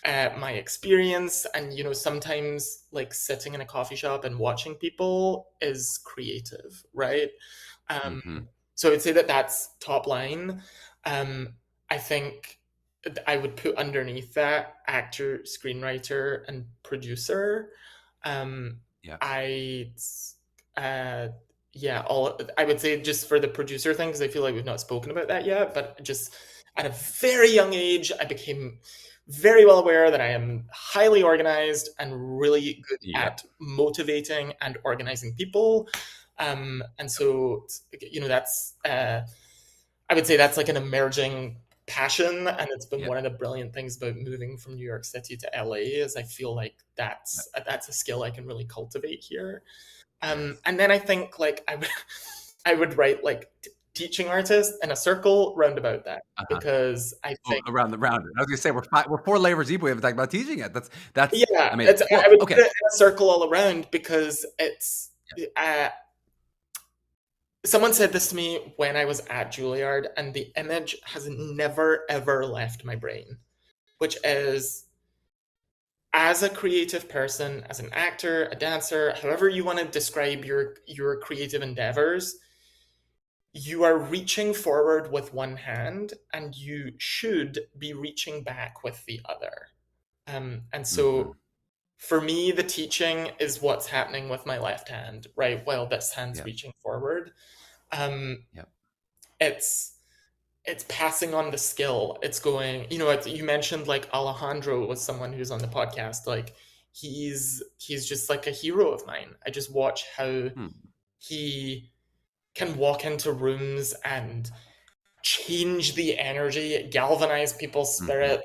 Speaker 2: my experience. And sometimes like sitting in a coffee shop and watching people is creative, right? So I'd say that that's top line. I think I would put underneath that actor, screenwriter, and producer. I would say just for the producer thing, because I feel like we've not spoken about that yet, but just at a very young age, I became very well aware that I am highly organized and really good at motivating and organizing people. And so, that's, I would say that's like an emerging passion. And it's been one of the brilliant things about moving from New York City to LA is I feel like that's a skill I can really cultivate here. And then I think like I would write like teaching artist in a circle round about that, because I think
Speaker 1: around. I was gonna say we're 4 layers deep. We haven't talked about teaching yet. That's
Speaker 2: I would put it in a circle all around, because it's someone said this to me when I was at Juilliard, and the image has never ever left my brain, which is, as a creative person, as an actor, a dancer, however you want to describe your creative endeavors, you are reaching forward with one hand and you should be reaching back with the other. And so for me, the teaching is what's happening with my left hand, right? While this hand's reaching forward. It's passing on the skill. It's going, you mentioned like Alejandro was someone who's on the podcast. Like he's just like a hero of mine. I just watch how he can walk into rooms and change the energy, galvanize people's spirit,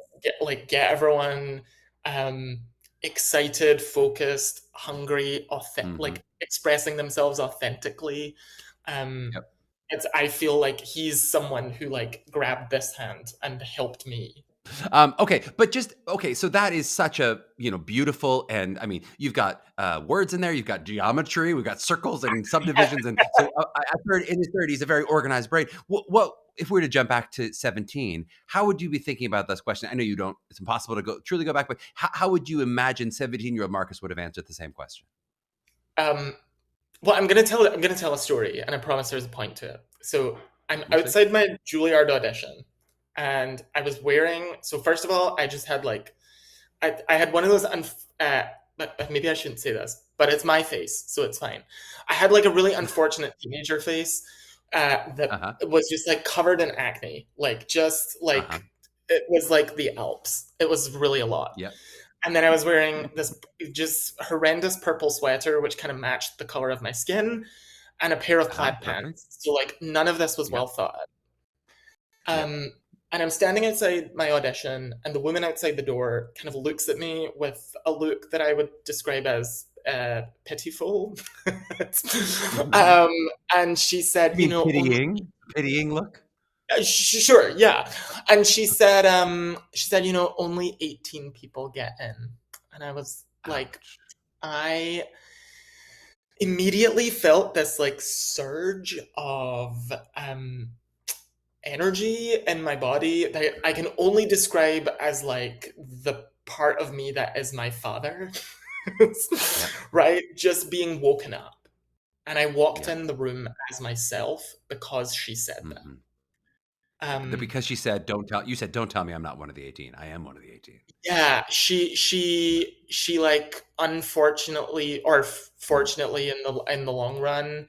Speaker 2: get everyone excited, focused, hungry, like expressing themselves authentically. I feel like he's someone who like grabbed this hand and helped me.
Speaker 1: So that is such a beautiful, and I mean, you've got words in there, you've got geometry, we've got circles and subdivisions, and so I've heard in his 30s, a very organized brain. What if we were to jump back to 17? How would you be thinking about this question? I know you don't; it's impossible to truly go back, but how would you imagine 17-year-old Marcus would have answered the same question?
Speaker 2: Well, I'm gonna tell a story, and I promise there's a point to it. So I'm outside my Juilliard audition, and I was wearing. So first of all, I just had like, I had one of those. Maybe I shouldn't say this, but it's my face, so it's fine. I had like a really unfortunate teenager face that was just like covered in acne, like just like it was like the Alps. It was really a lot.
Speaker 1: Yeah.
Speaker 2: And then I was wearing this just horrendous purple sweater, which kind of matched the color of my skin, and a pair of plaid pants. So like none of this was well thought. And I'm standing outside my audition, and the woman outside the door kind of looks at me with a look that I would describe as pitiful. And she said,
Speaker 1: pitying look.
Speaker 2: Sure, yeah. And she said, only 18 people get in. And I was like, I immediately felt this like surge of energy in my body that I can only describe as like the part of me that is my father, right? Just being woken up. And I walked in the room as myself because she said that.
Speaker 1: Because she said, don't tell me I'm not one of the 18. I am one of the 18.
Speaker 2: Yeah, she like unfortunately or fortunately in the long run,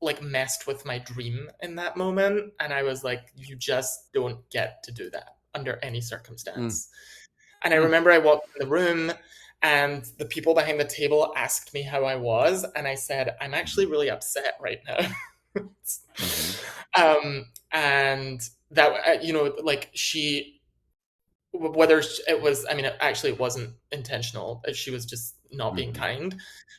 Speaker 2: like messed with my dream in that moment, and I was like, you just don't get to do that under any circumstance. And I remember I walked in the room, and the people behind the table asked me how I was, and I said, I'm actually really upset right now. And that, like she, whether it was, I mean, it wasn't intentional. She was just not being kind.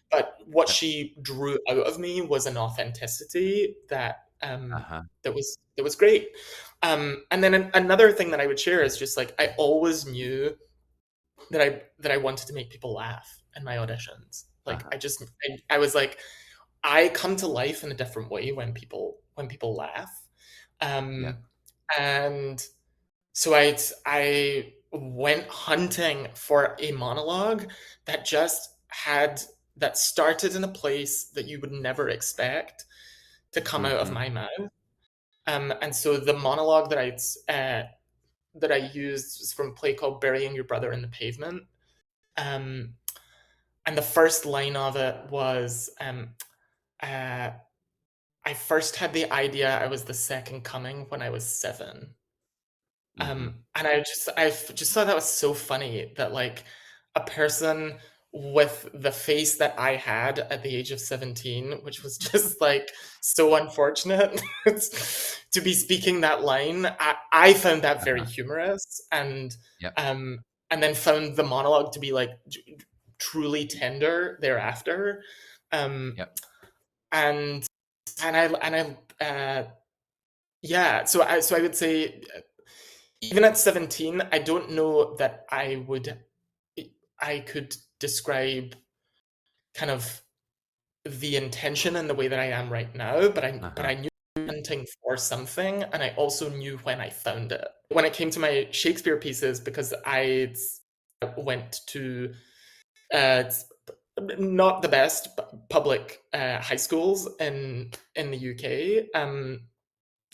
Speaker 2: But what she drew out of me was an authenticity that that was great. And then another thing that I would share is just like I always knew that I wanted to make people laugh in my auditions. Like I was like, I come to life in a different way when people laugh. And so I went hunting for a monologue that that started in a place that you would never expect to come out of my mouth. And so the monologue that I used was from a play called Burying Your Brother in the Pavement. And the first line of it was, I first had the idea I was the second coming when I was 7. And I just thought that was so funny that like a person with the face that I had at the age of 17, which was just like so unfortunate to be speaking that line. I found that very humorous, and then found the monologue to be like truly tender thereafter. And so I would say even at 17, I don't know that I could describe kind of the intention in the way that I am right now, but I knew hunting for something, and I also knew when I found it. When it came to my Shakespeare pieces, because I went to not the best public high schools in the UK.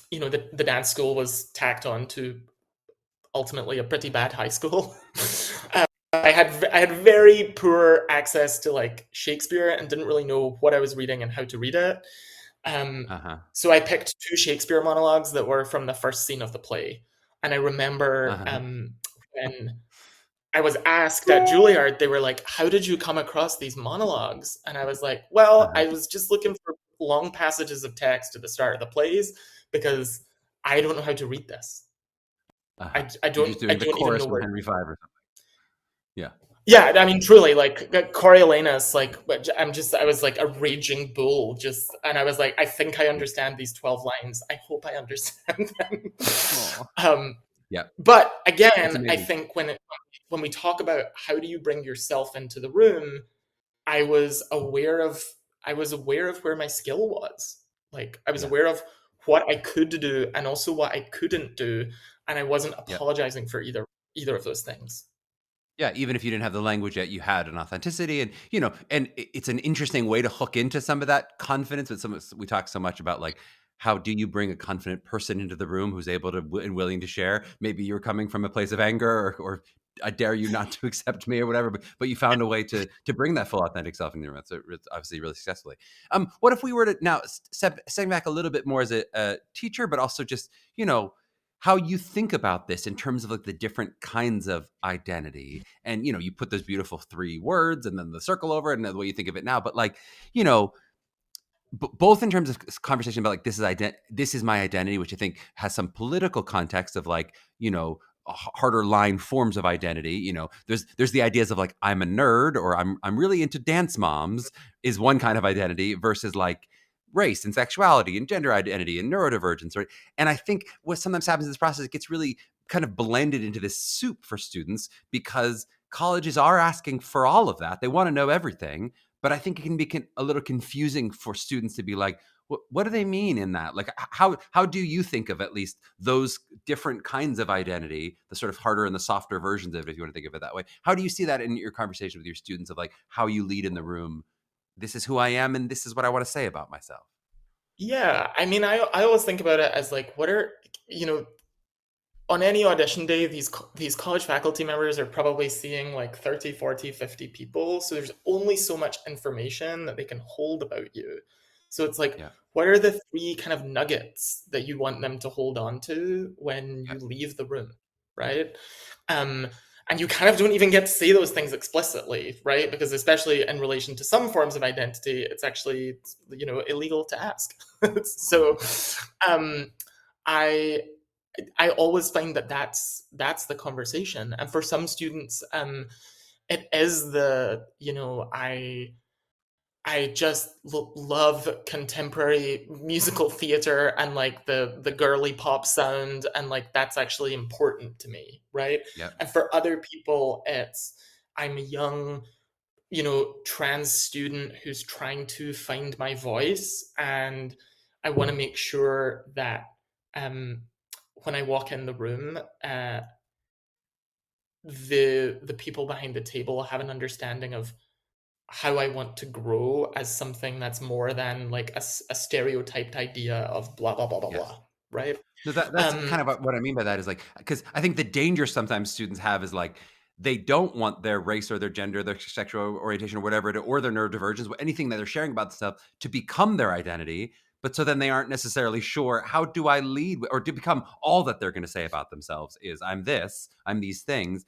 Speaker 2: The dance school was tacked on to ultimately a pretty bad high school. I had very poor access to like Shakespeare and didn't really know what I was reading and how to read it. So I picked two Shakespeare monologues that were from the first scene of the play. And I remember when I was asked at Juilliard, they were like, how did you come across these monologues? And I was like, well, I was just looking for long passages of text at the start of the plays because I don't know how to read this. I don't even know where
Speaker 1: Henry V or something. Yeah.
Speaker 2: Yeah, I mean, truly, like Coriolanus, like I was like a raging bull, and I was like, I think I understand these 12 lines. I hope I understand them.
Speaker 1: Yeah.
Speaker 2: But again, I think when we talk about how do you bring yourself into the room, I was aware of where my skill was. Like I was aware of what I could do and also what I couldn't do, and I wasn't apologizing for either of those things.
Speaker 1: Yeah, even if you didn't have the language yet, you had an authenticity, and and it's an interesting way to hook into some of that confidence. But we talk so much about like, how do you bring a confident person into the room who's able to and willing to share? Maybe you're coming from a place of anger, or I dare you not to accept me or whatever, but you found a way to bring that full authentic self in the room. So it's obviously really successfully. What if we were to now stepping back a little bit more as a teacher, but also just how you think about this in terms of like the different kinds of identity, and you put those beautiful 3 words and then the circle over it and the way you think of it now, but like both in terms of conversation about like this is my identity, which I think has some political context of like harder line forms of identity. There's the ideas of like, I'm a nerd, or I'm really into dance moms, is one kind of identity, versus like race and sexuality and gender identity and neurodivergence, right? And I think what sometimes happens in this process, it gets really kind of blended into this soup for students, because colleges are asking for all of that. They want to know everything, but I think it can be a little confusing for students to be like, what do they mean in that? Like, how do you think of at least those different kinds of identity, the sort of harder and the softer versions of it, if you want to think of it that way? How do you see that in your conversation with your students of like how you lead in the room? This is who I am, and this is what I want to say about myself.
Speaker 2: Yeah, I mean, I always think about it as like, what are on any audition day, these college faculty members are probably seeing like 30, 40, 50 people. So there's only so much information that they can hold about you. So it's like, what are the 3 kind of nuggets that you want them to hold on to when you leave the room, right? And you kind of don't even get to say those things explicitly, right? Because especially in relation to some forms of identity, it's actually, illegal to ask. So I always find that that's the conversation. And for some students, it is I just love contemporary musical theater and like the girly pop sound, and like that's actually important to me, right? And for other people, it's I'm a young trans student who's trying to find my voice, and I want to make sure that when I walk in the room, the people behind the table have an understanding of how I want to grow as something that's more than like a stereotyped idea of blah blah blah blah blah, right?
Speaker 1: No, that's kind of what I mean by that, is like, because I think the danger sometimes students have is like, they don't want their race or their gender, their sexual orientation or whatever, or their neurodivergence, anything that they're sharing about stuff, to become their identity. But so then they aren't necessarily sure, how do I lead, or to become all that they're going to say about themselves is, I'm this, I'm these things.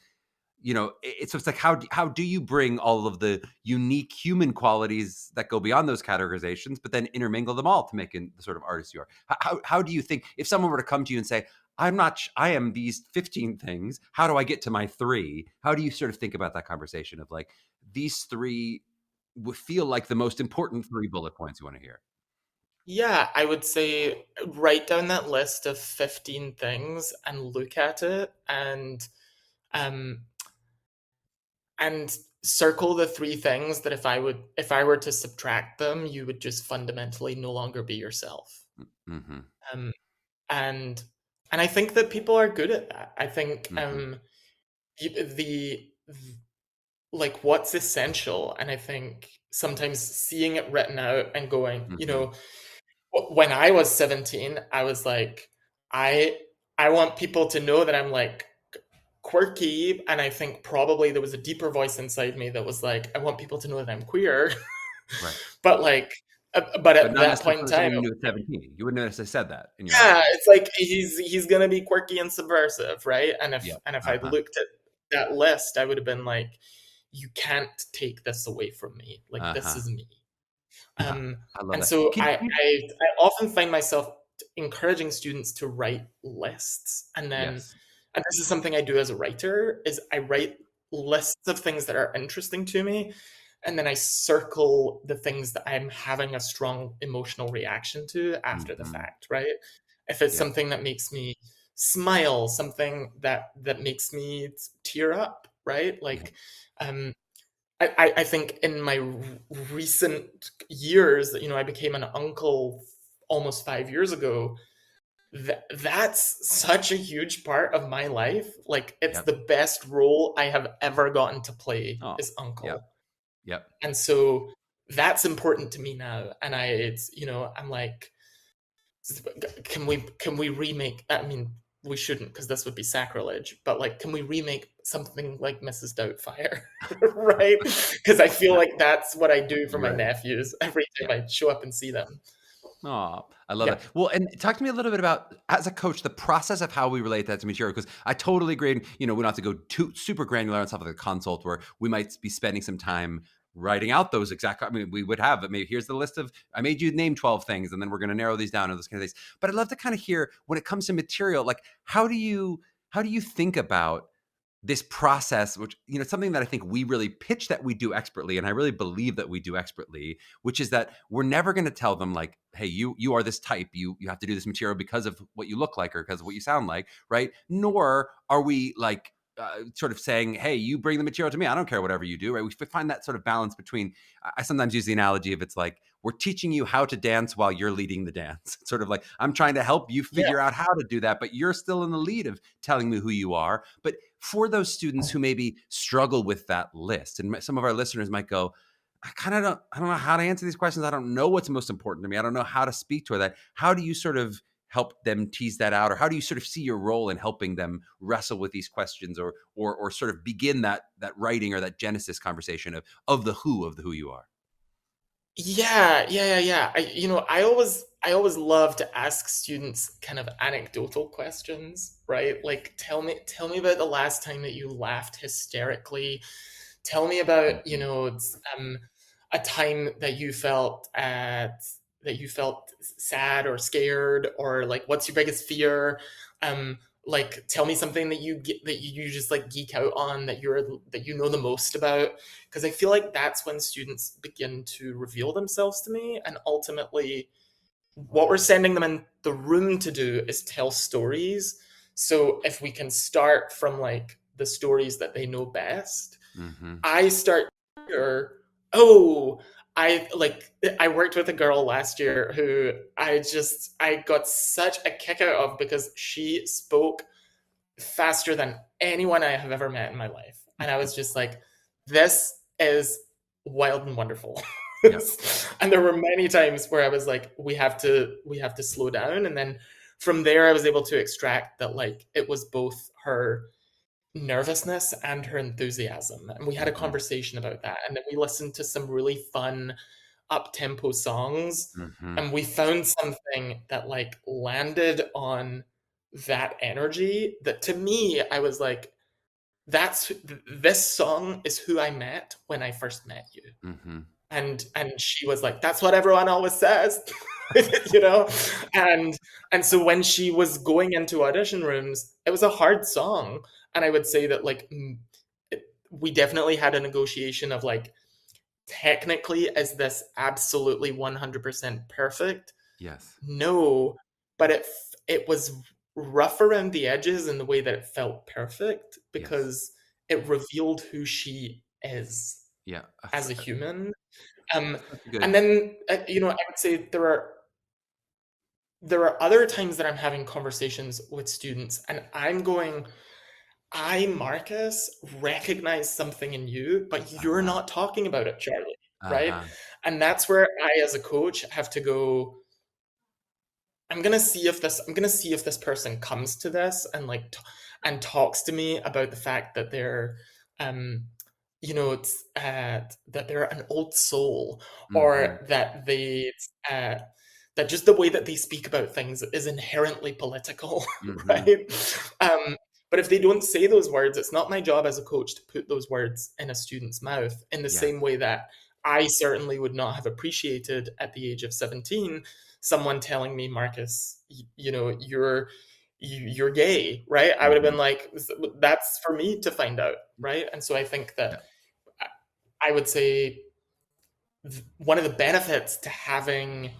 Speaker 1: It's like, how do you bring all of the unique human qualities that go beyond those categorizations, but then intermingle them all to make the sort of artist you are? How do you think, if someone were to come to you and say, I am these 15 things, how do I get to my 3? How do you sort of think about that conversation of like, these 3 would feel like the most important 3 bullet points you want to hear?
Speaker 2: Yeah, I would say write down that list of 15 things and look at it, and circle the 3 things that if I were to subtract them, you would just fundamentally no longer be yourself. And I think that people are good at that. I think the like what's essential, and I think sometimes seeing it written out and going, when I was 17, I was like, I want people to know that I'm like quirky, and I think probably there was a deeper voice inside me that was like, I want people to know that I'm queer.
Speaker 1: Right.
Speaker 2: But like, but at
Speaker 1: not
Speaker 2: that point in
Speaker 1: necessarily
Speaker 2: time,
Speaker 1: something you knew at 17. You wouldn't necessarily said that in your
Speaker 2: yeah,
Speaker 1: mind.
Speaker 2: it's like he's gonna be quirky and subversive, right? And if
Speaker 1: Yep.
Speaker 2: I'd looked at that list, I would have been like, you can't take this away from me. Like, this is me.
Speaker 1: I love
Speaker 2: And
Speaker 1: that.
Speaker 2: so I often find myself encouraging students to write lists, and then,
Speaker 1: Yes.
Speaker 2: and this is something I do as a writer, is I write lists of things that are interesting to me, and then I circle the things that I'm having a strong emotional reaction to after the fact, right? If it's
Speaker 1: Yep.
Speaker 2: something that makes me smile, something that makes me tear up, right? Like, I think in my recent years, that, you know, I became an uncle almost 5 years ago. That's such a huge part of my life. Like, it's the best role I have ever gotten to play is uncle.
Speaker 1: Yep.
Speaker 2: And so that's important to me now. And it's, you know, I'm like, can we remake? I mean, we shouldn't, because this would be sacrilege. But like, can we remake something like Mrs. Doubtfire, right? Because I feel like that's what I do for my nephews every time I show up and see them.
Speaker 1: Oh, I love that. Well, and talk to me a little bit about, as a coach, the process of how we relate that to material, because I totally agree. And, you know, we don't have to go too super granular on stuff like a consult, where we might be spending some time writing out those exact, I mean, we would have, but maybe here's the list of, I made you name 12 things, and then we're going to narrow these down to those kind of things. But I'd love to kind of hear, when it comes to material, like, how do you think about this process, which, you know, something that I think we really pitch that we do expertly, and I really believe that we do expertly, which is that we're never going to tell them like, hey, you are this type, you have to do this material because of what you look like or because of what you sound like, right? Nor are we like sort of saying, hey, you bring the material to me, I don't care whatever you do, right? We find that sort of balance between, I sometimes use the analogy of, it's like we're teaching you how to dance while you're leading the dance. It's sort of like, I'm trying to help you figure out how to do that, but you're still in the lead of telling me who you are. But for those students who maybe struggle with that list, and some of our listeners might go, I don't know how to answer these questions. I don't know what's most important to me. I don't know how to speak to that. How do you sort of help them tease that out, or how do you sort of see your role in helping them wrestle with these questions, or sort of begin that writing or that genesis conversation of the who you are?
Speaker 2: Yeah. I always love to ask students kind of anecdotal questions, right? Like, tell me about the last time that you laughed hysterically. Tell me about, you know, a time that you felt sad or scared, or like, what's your biggest fear? Like, tell me something that you just like geek out on, that you know the most about, because I feel like that's when students begin to reveal themselves to me, and ultimately what we're sending them in the room to do is tell stories. So if we can start from like the stories that they know best, I start here. Oh, I worked with a girl last year who I got such a kick out of, because she spoke faster than anyone I have ever met in my life. And I was just like, this is wild and wonderful. And there were many times where I was like, we have to slow down. And then from there, I was able to extract that, like, it was both her nervousness and her enthusiasm. And we had a conversation about that. And then we listened to some really fun up-tempo songs. And we found something that like landed on that energy, that to me, I was like, this song is who I met when I first met you. And she was like, that's what everyone always says. You know. And so when she was going into audition rooms, it was a hard song, and I would say that like we definitely had a negotiation of like, technically, is this absolutely 100% perfect?
Speaker 1: Yes.
Speaker 2: No, but it was rough around the edges in the way that it felt perfect, because it revealed who she is as a human. And then, you know, I would say there are other times that I'm having conversations with students, and I'm going, I, Marcus, recognize something in you, but you're not talking about it, Charlie, right? And that's where I, as a coach, have to go, I'm gonna see if this person comes to this and like and talks to me about the fact that they're um it's that they're an old soul,
Speaker 1: Hmm.
Speaker 2: or that uh that just the way that they speak about things is inherently political,
Speaker 1: Hmm.
Speaker 2: right? But if they don't say those words, it's not my job as a coach to put those words in a student's mouth, in the
Speaker 1: Yes.
Speaker 2: same way that I certainly would not have appreciated at the age of 17 someone telling me, Marcus, you're gay, right? I would have been
Speaker 1: Hmm.
Speaker 2: like, that's for me to find out, right? And so I think that
Speaker 1: Yeah.
Speaker 2: I would say one of the benefits to having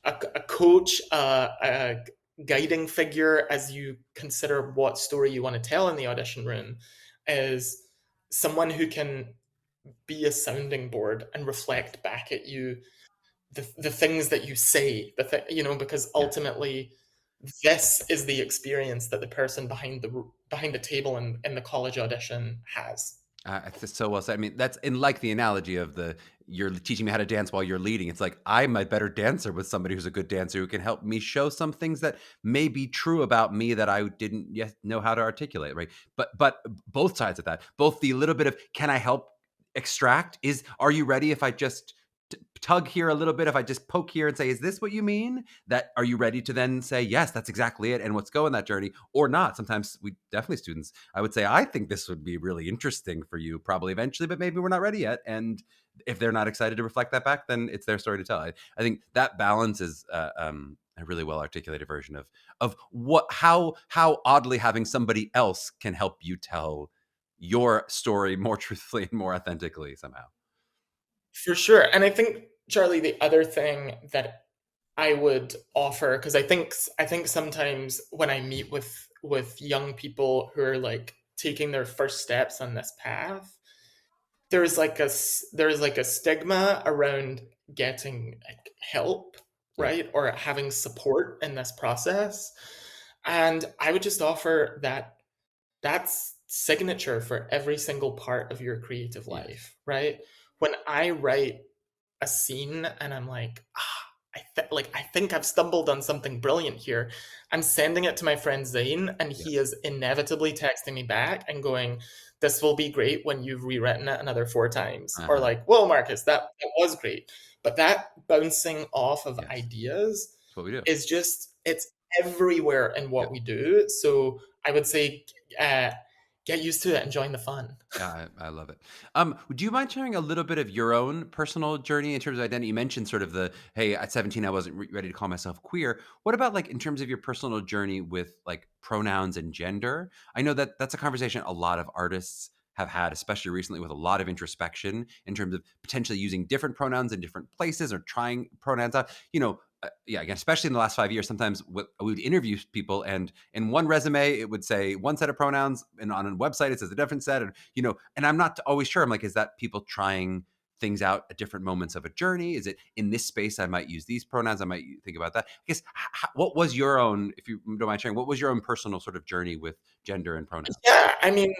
Speaker 2: a coach, a guiding figure as you consider what story you want to tell in the audition room, is someone who can be a sounding board and
Speaker 1: Yes.
Speaker 2: reflect back at you the things that you say, because
Speaker 1: Yes.
Speaker 2: ultimately this is the experience that the person behind the table in the college audition has.
Speaker 1: It's so well said. I mean, that's in like the analogy of the you're teaching me how to dance while you're leading. It's like I'm a better dancer with somebody who's a good dancer who can help me show some things that may be true about me that I didn't yet know how to articulate, right? But both sides of that, both the little bit of can I help extract is are you ready if I just tug here a little bit, if I just poke here and say, is this what you mean? That are you ready to then say, yes, that's exactly it, and let's go in that journey, or not? Sometimes we definitely students, I would say, I think this would be really interesting for you, probably eventually, but maybe we're not ready yet. And if they're not excited to reflect that back, then it's their story to tell. I think that balance is a really well articulated version of what how oddly having somebody else can help you tell your story more truthfully and more authentically somehow.
Speaker 2: For sure. And I think, Charlie, the other thing that I would offer, because I think sometimes when I meet with young people who are like taking their first steps on this path, there's like a stigma around getting like help,
Speaker 1: Yeah.
Speaker 2: right? Or having support in this process. And I would just offer that that's signature for every single part of your creative
Speaker 1: Yes.
Speaker 2: life, right? When I write a scene and I'm like, I think I've stumbled on something brilliant here. I'm sending it to my friend Zane, and he
Speaker 1: Yes.
Speaker 2: is inevitably texting me back and going, "This will be great when you've rewritten it another 4 times." Or
Speaker 1: Uh-huh.
Speaker 2: like, "Whoa, Marcus, that was great." But that bouncing off of
Speaker 1: Yes.
Speaker 2: ideas
Speaker 1: That's what we do.
Speaker 2: is just it's everywhere in
Speaker 1: Yeah.
Speaker 2: what we do. So I would say, uh, get used to it and join the fun.
Speaker 1: Yeah, I love it. Do you mind sharing a little bit of your own personal journey in terms of identity? You mentioned sort of the, hey, at 17, I wasn't ready to call myself queer. What about like in terms of your personal journey with like pronouns and gender? I know that that's a conversation a lot of artists have had, especially recently with a lot of introspection in terms of potentially using different pronouns in different places or trying pronouns out. Yeah, again, especially in the last 5 years, sometimes we would interview people, and in one resume it would say one set of pronouns, and on a website it says a different set, and I'm not always sure. I'm like, is that people trying things out at different moments of a journey? Is it in this space I might use these pronouns? I might think about that. I guess what was your own, if you don't mind sharing, what was your own personal sort of journey with gender and pronouns?
Speaker 2: Yeah, I mean,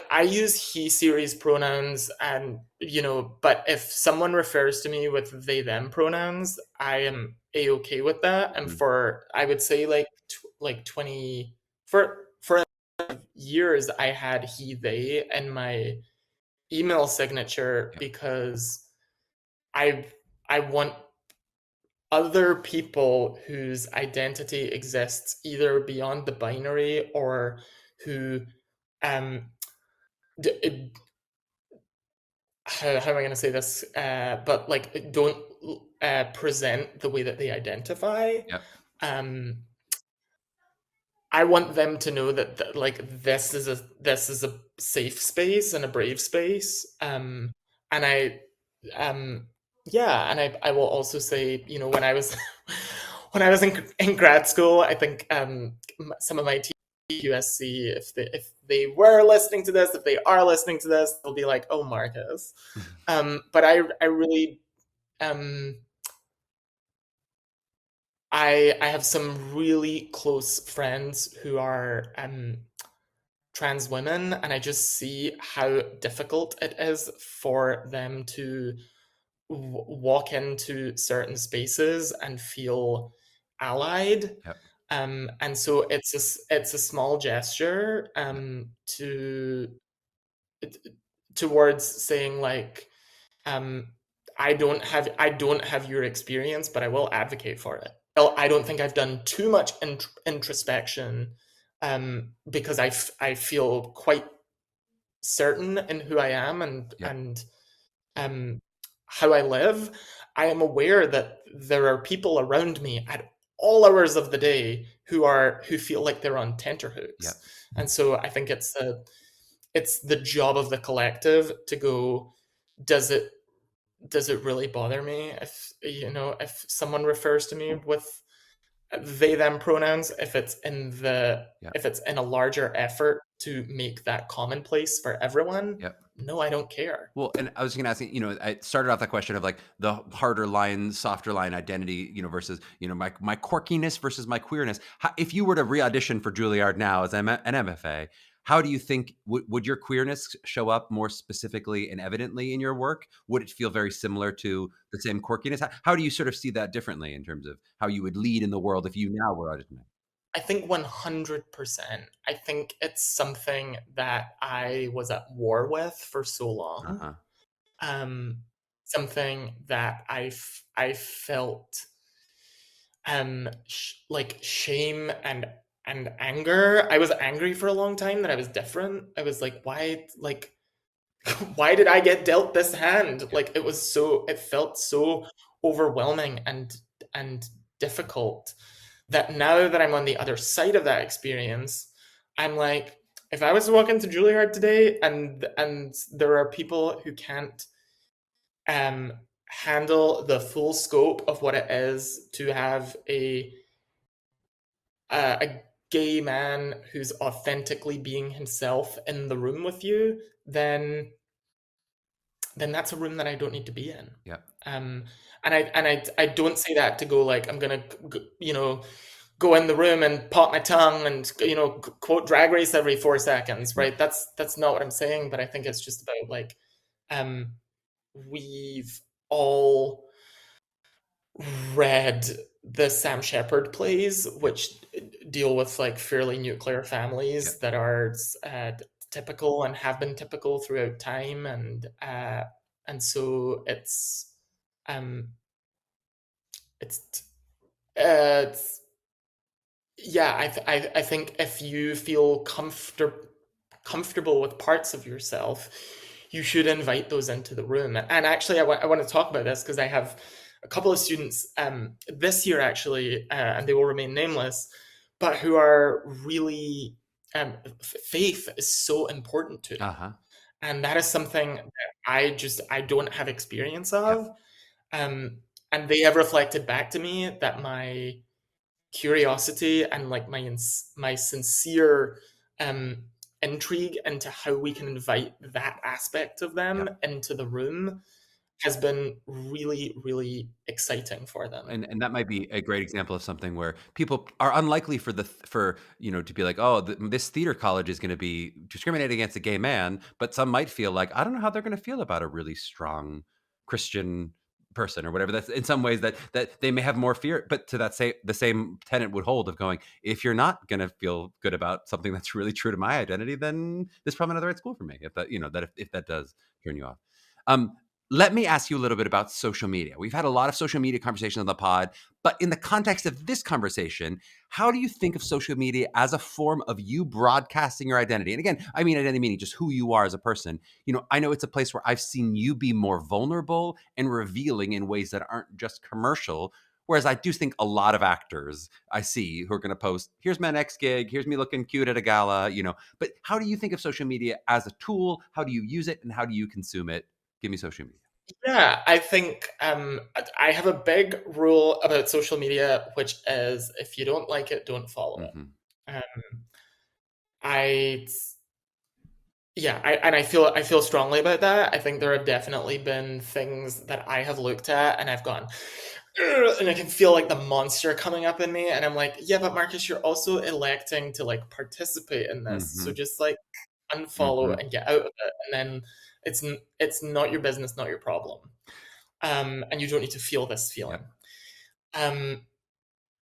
Speaker 2: I use he series pronouns, and but if someone refers to me with they them pronouns, I am a okay with that. And
Speaker 1: Mhm.
Speaker 2: for I would say like 20 for years I had he they in my email signature,
Speaker 1: Yeah.
Speaker 2: because I I want other people whose identity exists either beyond the binary, or who um d- how am I going to say this? But like, don't present the way that they identify.
Speaker 1: Yep.
Speaker 2: Um, I want them to know that like this is a safe space and a brave space. And um, yeah, and I will also say, when I was when I was in grad school, I think some of my USC, if they were listening to this, if they are listening to this, they'll be like, "Oh, Marcus." But I really um I have some really close friends who are trans women, and I just see how difficult it is for them to walk into certain spaces and feel allied.
Speaker 1: Yep.
Speaker 2: And so it's a small gesture towards saying like, I don't have your experience, but I will advocate for it. I don't think I've done too much introspection, because I feel quite certain in who I am and how I live. I am aware that there are people around me at all hours of the day who feel like they're on tenterhooks.
Speaker 1: Yep.
Speaker 2: And so I think it's the job of the collective to go, does it really bother me if someone refers to me with they them pronouns, if it's in a larger effort to make that commonplace for everyone?
Speaker 1: Yep.
Speaker 2: No, I don't care.
Speaker 1: Well, and I was going to ask you, I started off that question of like the harder line, softer line identity, versus, my quirkiness versus my queerness. If you were to re-audition for Juilliard now as an MFA, how do you think, would your queerness show up more specifically and evidently in your work? Would it feel very similar to the same quirkiness? How do you sort of see that differently in terms of how you would lead in the world if you now were auditioning?
Speaker 2: I think 100%. I think it's something that I was at war with for so long. Something that I felt like shame and anger. I was angry for a long time that I was different. I was like, why why did I get dealt this hand? Like it felt so overwhelming and difficult that now that I'm on the other side of that experience, I'm like, if I was to walk into Juilliard today and there are people who can't handle the full scope of what it is to have a gay man who's authentically being himself in the room with you, then that's a room that I don't need to be in.
Speaker 1: Yeah.
Speaker 2: And I don't say that to go like I'm gonna go in the room and pop my tongue and quote Drag Race every 4 seconds, right? That's not what I'm saying, but I think it's just about like we've all read the Sam Shepard plays, which deal with like fairly nuclear families that are typical and have been typical throughout time, and so it's yeah, I think if you feel comfortable with parts of yourself, you should invite those into the room. And actually, I want to talk about this because I have a couple of students this year, actually, and they will remain nameless, but who are really, faith is so important to them. And that is something that I don't have experience of. And they have reflected back to me that my curiosity and like my sincere intrigue into how we can invite that aspect of them into the room has been really, really exciting for them.
Speaker 1: And that might be a great example of something where people are unlikely to be like, oh, this theater college is going to be discriminating against a gay man, but some might feel like, I don't know how they're going to feel about a really strong Christian person or whatever. That's in some ways that they may have more fear, but to that the same tenet would hold of going, if you're not going to feel good about something that's really true to my identity, then this is probably not the right school for me. If that, if that does turn you off. Let me ask you a little bit about social media. We've had a lot of social media conversations on the pod, but in the context of this conversation, how do you think of social media as a form of you broadcasting your identity? And again, I mean identity meaning just who you are as a person. I know it's a place where I've seen you be more vulnerable and revealing in ways that aren't just commercial. Whereas I do think a lot of actors I see who are going to post, here's my next gig, here's me looking cute at a gala, But how do you think of social media as a tool? How do you use it and how do you consume it? Give me social media.
Speaker 2: Yeah, I think I have a big rule about social media, which is if you don't like it, don't follow it. I feel strongly about that. I think there have definitely been things that I have looked at and I've gone, and I can feel like the monster coming up in me, and I'm like, yeah, but Marcus, you're also electing to like participate in this, so just like unfollow and get out of it, and then it's not your business, not your problem, and you don't need to feel this feeling.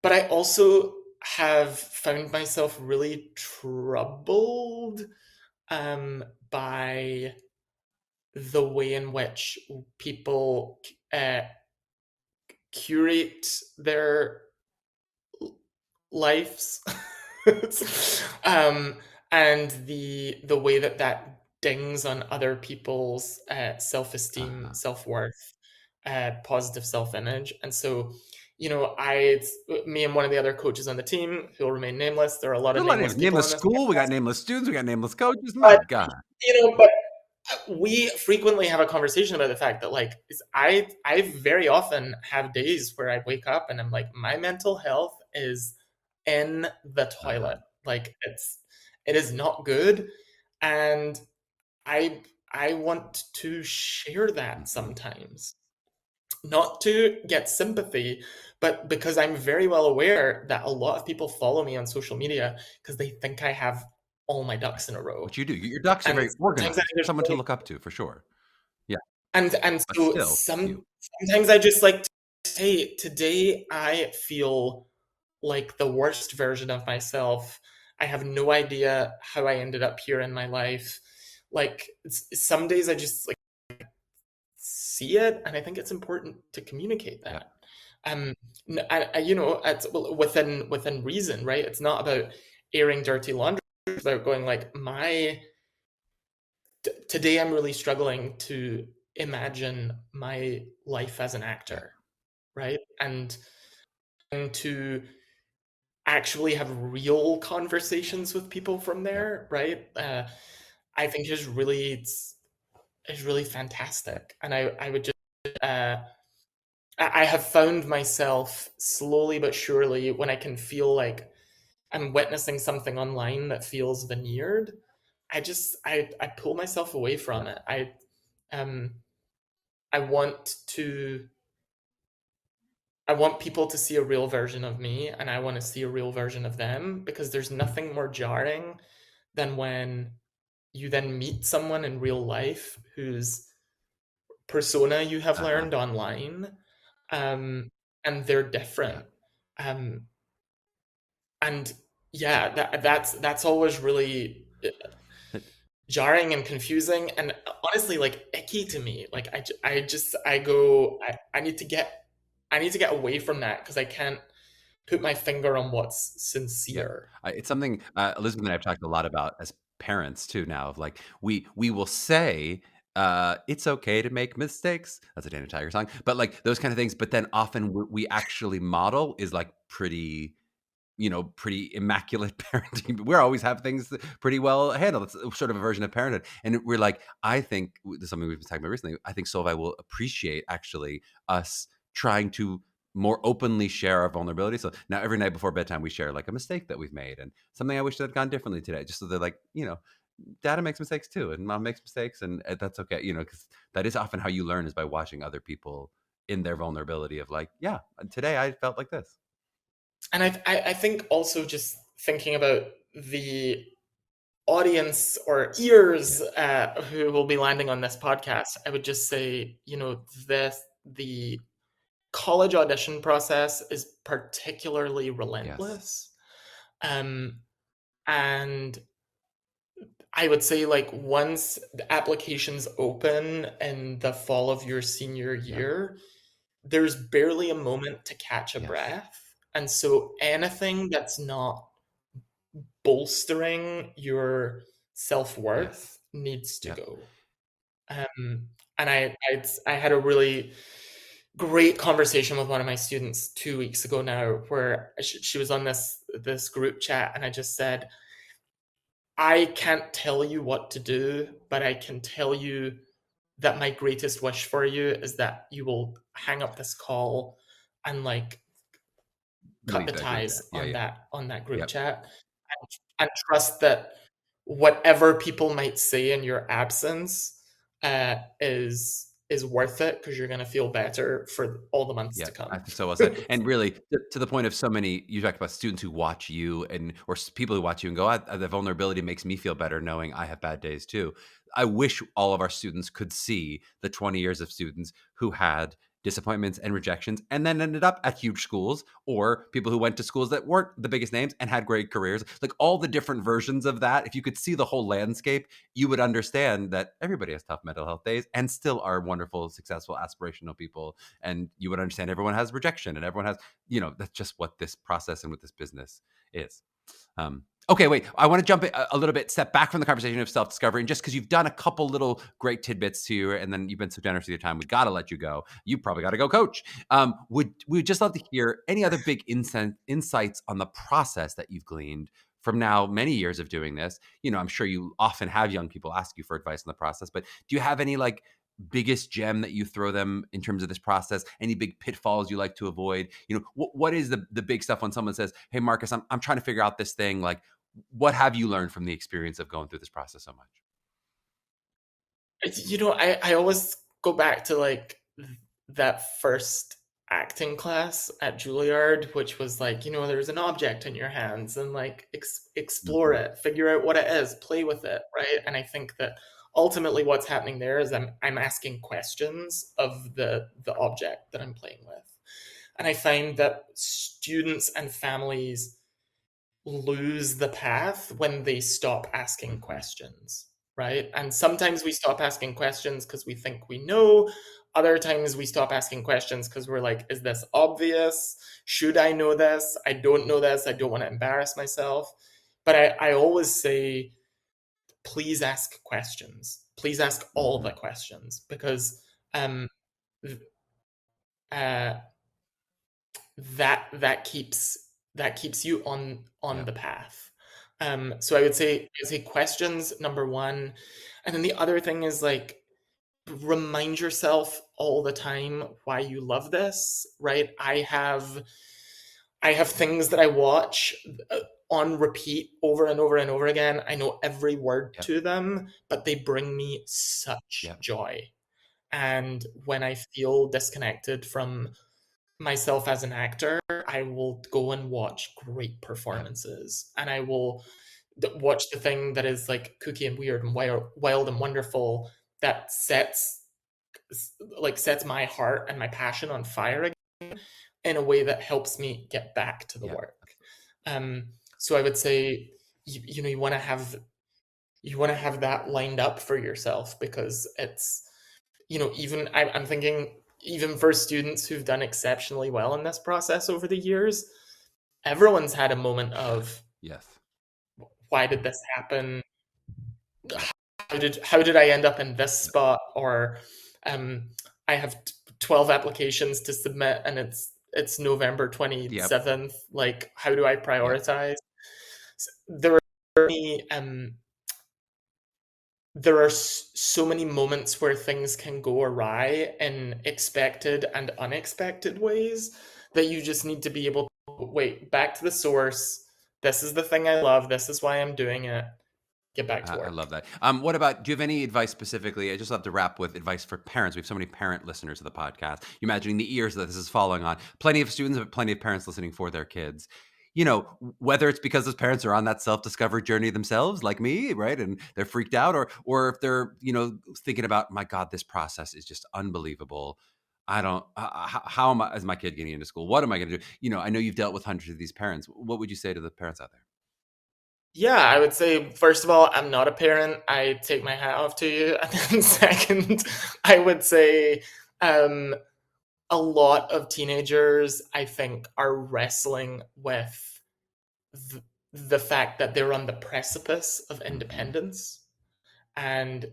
Speaker 2: but I also have found myself really troubled by the way in which people curate their lives. um, and the way that dings on other people's self-esteem, self-worth, positive self-image. And so, me and one of the other coaches on the team who will remain nameless. There are a lot of nameless people
Speaker 1: nameless
Speaker 2: on this
Speaker 1: school.
Speaker 2: podcast.
Speaker 1: We got nameless students. We got nameless coaches. My God.
Speaker 2: But we frequently have a conversation about the fact that I very often have days where I wake up and I'm like, my mental health is in the toilet. Like it is not good. And I want to share that sometimes. Not to get sympathy, but because I'm very well aware that a lot of people follow me on social media because they think I have all my ducks in a row.
Speaker 1: Which you do. Your ducks are very organized. Someone to look up to, for sure. Yeah.
Speaker 2: And so sometimes I just like to say, today I feel like the worst version of myself. I have no idea how I ended up here in my life. Like some days I just like see it, and I think it's important to communicate that. It's within reason, right? It's not about airing dirty laundry. It's about going like, today I'm really struggling to imagine my life as an actor, right? And to actually have real conversations with people from there, right? I think is really fantastic. And I would just I have found myself slowly but surely, when I can feel like I'm witnessing something online that feels veneered, I pull myself away from it. I want people to see a real version of me, and I want to see a real version of them, because there's nothing more jarring than when you then meet someone in real life whose persona you have learned online, and they're different. And yeah, that's always really jarring and confusing, and honestly, like, icky to me. Like I need to get away from that, because I can't put my finger on what's sincere.
Speaker 1: It's something Elizabeth and I have talked a lot about as parents too now, of like, we will say it's okay to make mistakes. That's a Dana Tiger song, but like those kind of things. But then often we actually model is like pretty immaculate parenting. We always have things pretty well handled. It's sort of a version of parenthood. And we're like, I think this is something we've been talking about recently. I think Solvay will appreciate actually us trying to more openly share our vulnerability. So now every night before bedtime, we share like a mistake that we've made and something I wish that had gone differently today. Just so they're like, Dada makes mistakes too, and Mom makes mistakes, and that's okay. Because that is often how you learn, is by watching other people in their vulnerability of like, yeah, today I felt like this.
Speaker 2: And I think also, just thinking about the audience or ears who will be landing on this podcast, I would just say, the college audition process is particularly relentless. And I would say, like, once the applications open in the fall of your senior year, there's barely a moment to catch a breath. And so anything that's not bolstering your self-worth needs to go. And I had a really great conversation with one of my students 2 weeks ago now, where she was on this group chat, and I just said, I can't tell you what to do, but I can tell you that my greatest wish for you is that you will hang up this call and like cut the ties on that group chat, and trust that whatever people might say in your absence is worth it, because you're going to feel better for all the months to come.
Speaker 1: I think so well said. And really, to the point of so many, you talked about students who watch you or people who watch you and go, the vulnerability makes me feel better knowing I have bad days too. I wish all of our students could see the 20 years of students who had disappointments and rejections, and then ended up at huge schools, or people who went to schools that weren't the biggest names and had great careers. Like all the different versions of that, if you could see the whole landscape, you would understand that everybody has tough mental health days and still are wonderful, successful, aspirational people. And you would understand everyone has rejection and everyone has, that's just what this process and what this business is. Okay, wait. I want to jump a little bit, step back from the conversation of self-discovery, and just because you've done a couple little great tidbits to you, and then you've been so generous with your time, we got to let you go. You probably got to go coach. We'd just love to hear any other big insights on the process that you've gleaned from now many years of doing this. I'm sure you often have young people ask you for advice on the process, but do you have any biggest gem that you throw them in terms of this process? Any big pitfalls you like to avoid? What is the big stuff when someone says, "Hey, Marcus, I'm trying to figure out this thing." What have you learned from the experience of going through this process so much?
Speaker 2: I always go back to that first acting class at Juilliard, which was there's an object in your hands and explore it, figure out what it is, play with it, right? And I think that ultimately what's happening there is I'm asking questions of the object that I'm playing with. And I find that students and families lose the path when they stop asking questions, right? And sometimes we stop asking questions because we think we know. Other times we stop asking questions because we're like, is this obvious? Should I know this? I don't know this. I don't want to embarrass myself. But I always say, please ask questions. Please ask all the questions, because that keeps you on the path. So I would say questions, number one. And then the other thing is remind yourself all the time why you love this, right? I have things that I watch on repeat over and over and over again. I know every word to them, but they bring me such joy. And when I feel disconnected from myself as an actor, I will go and watch great performances, and I will watch the thing that is kooky and weird and wild and wonderful, that sets my heart and my passion on fire again in a way that helps me get back to the work. So I would say you want to have that lined up for yourself, because it's even I'm thinking, even for students who've done exceptionally well in this process over the years, everyone's had a moment of, why did this happen? How did I end up in this spot? Or I have 12 applications to submit and it's November 27th. How do I prioritize? There are so many moments where things can go awry in expected and unexpected ways, that you just need to be able to wait, back to the source. This is the thing I love. This is why I'm doing it. Get back to work.
Speaker 1: I love that. What about, do you have any advice specifically? I just love to wrap with advice for parents. We have so many parent listeners of the podcast. You imagining the ears that this is falling on. Plenty of students, but plenty of parents listening for their kids. Whether it's because those parents are on that self-discovery journey themselves, like me, right? And they're freaked out, or if they're, thinking about, my God, this process is just unbelievable. I don't, how am I, is my kid getting into school? What am I going to do? I know you've dealt with hundreds of these parents. What would you say to the parents out there?
Speaker 2: Yeah, I would say, first of all, I'm not a parent. I take my hat off to you. And then second, I would say a lot of teenagers, I think, are wrestling with the fact that they're on the precipice of independence. And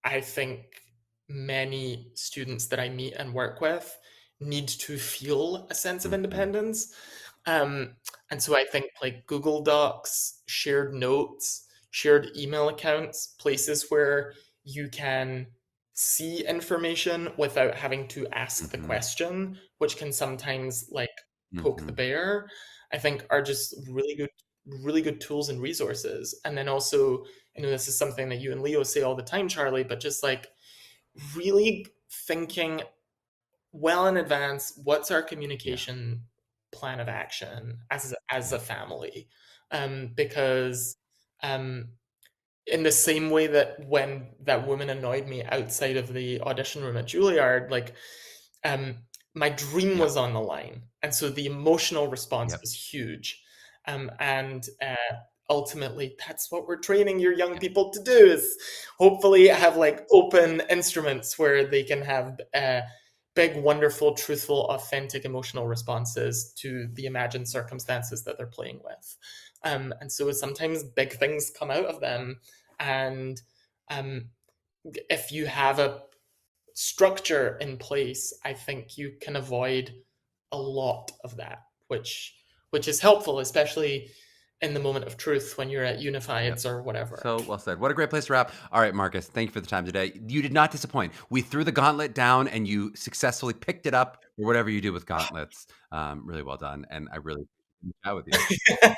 Speaker 2: I think many students that I meet and work with need to feel a sense of independence. And so I think Google Docs, shared notes, shared email accounts, places where you can see information without having to ask the question, which can sometimes poke the bear, I think are just really good tools and resources. And then also, this is something that you and Leo say all the time, Charlie, but just really thinking well in advance, what's our communication plan of action as a family? Because in the same way that when that woman annoyed me outside of the audition room at Juilliard, my dream was on the line. And so the emotional response was huge. And ultimately, that's what we're training your young people to do, is hopefully have like open instruments where they can have big, wonderful, truthful, authentic emotional responses to the imagined circumstances that they're playing with. And so sometimes big things come out of them. And if you have a structure in place, I think you can avoid a lot of that, which is helpful, especially in the moment of truth when you're at Unifieds or whatever.
Speaker 1: So well said. What a great place to wrap. All right, Marcus, thank you for the time today. You did not disappoint. We threw the gauntlet down and you successfully picked it up, or whatever you do with gauntlets. Really well done. And I really chat with you.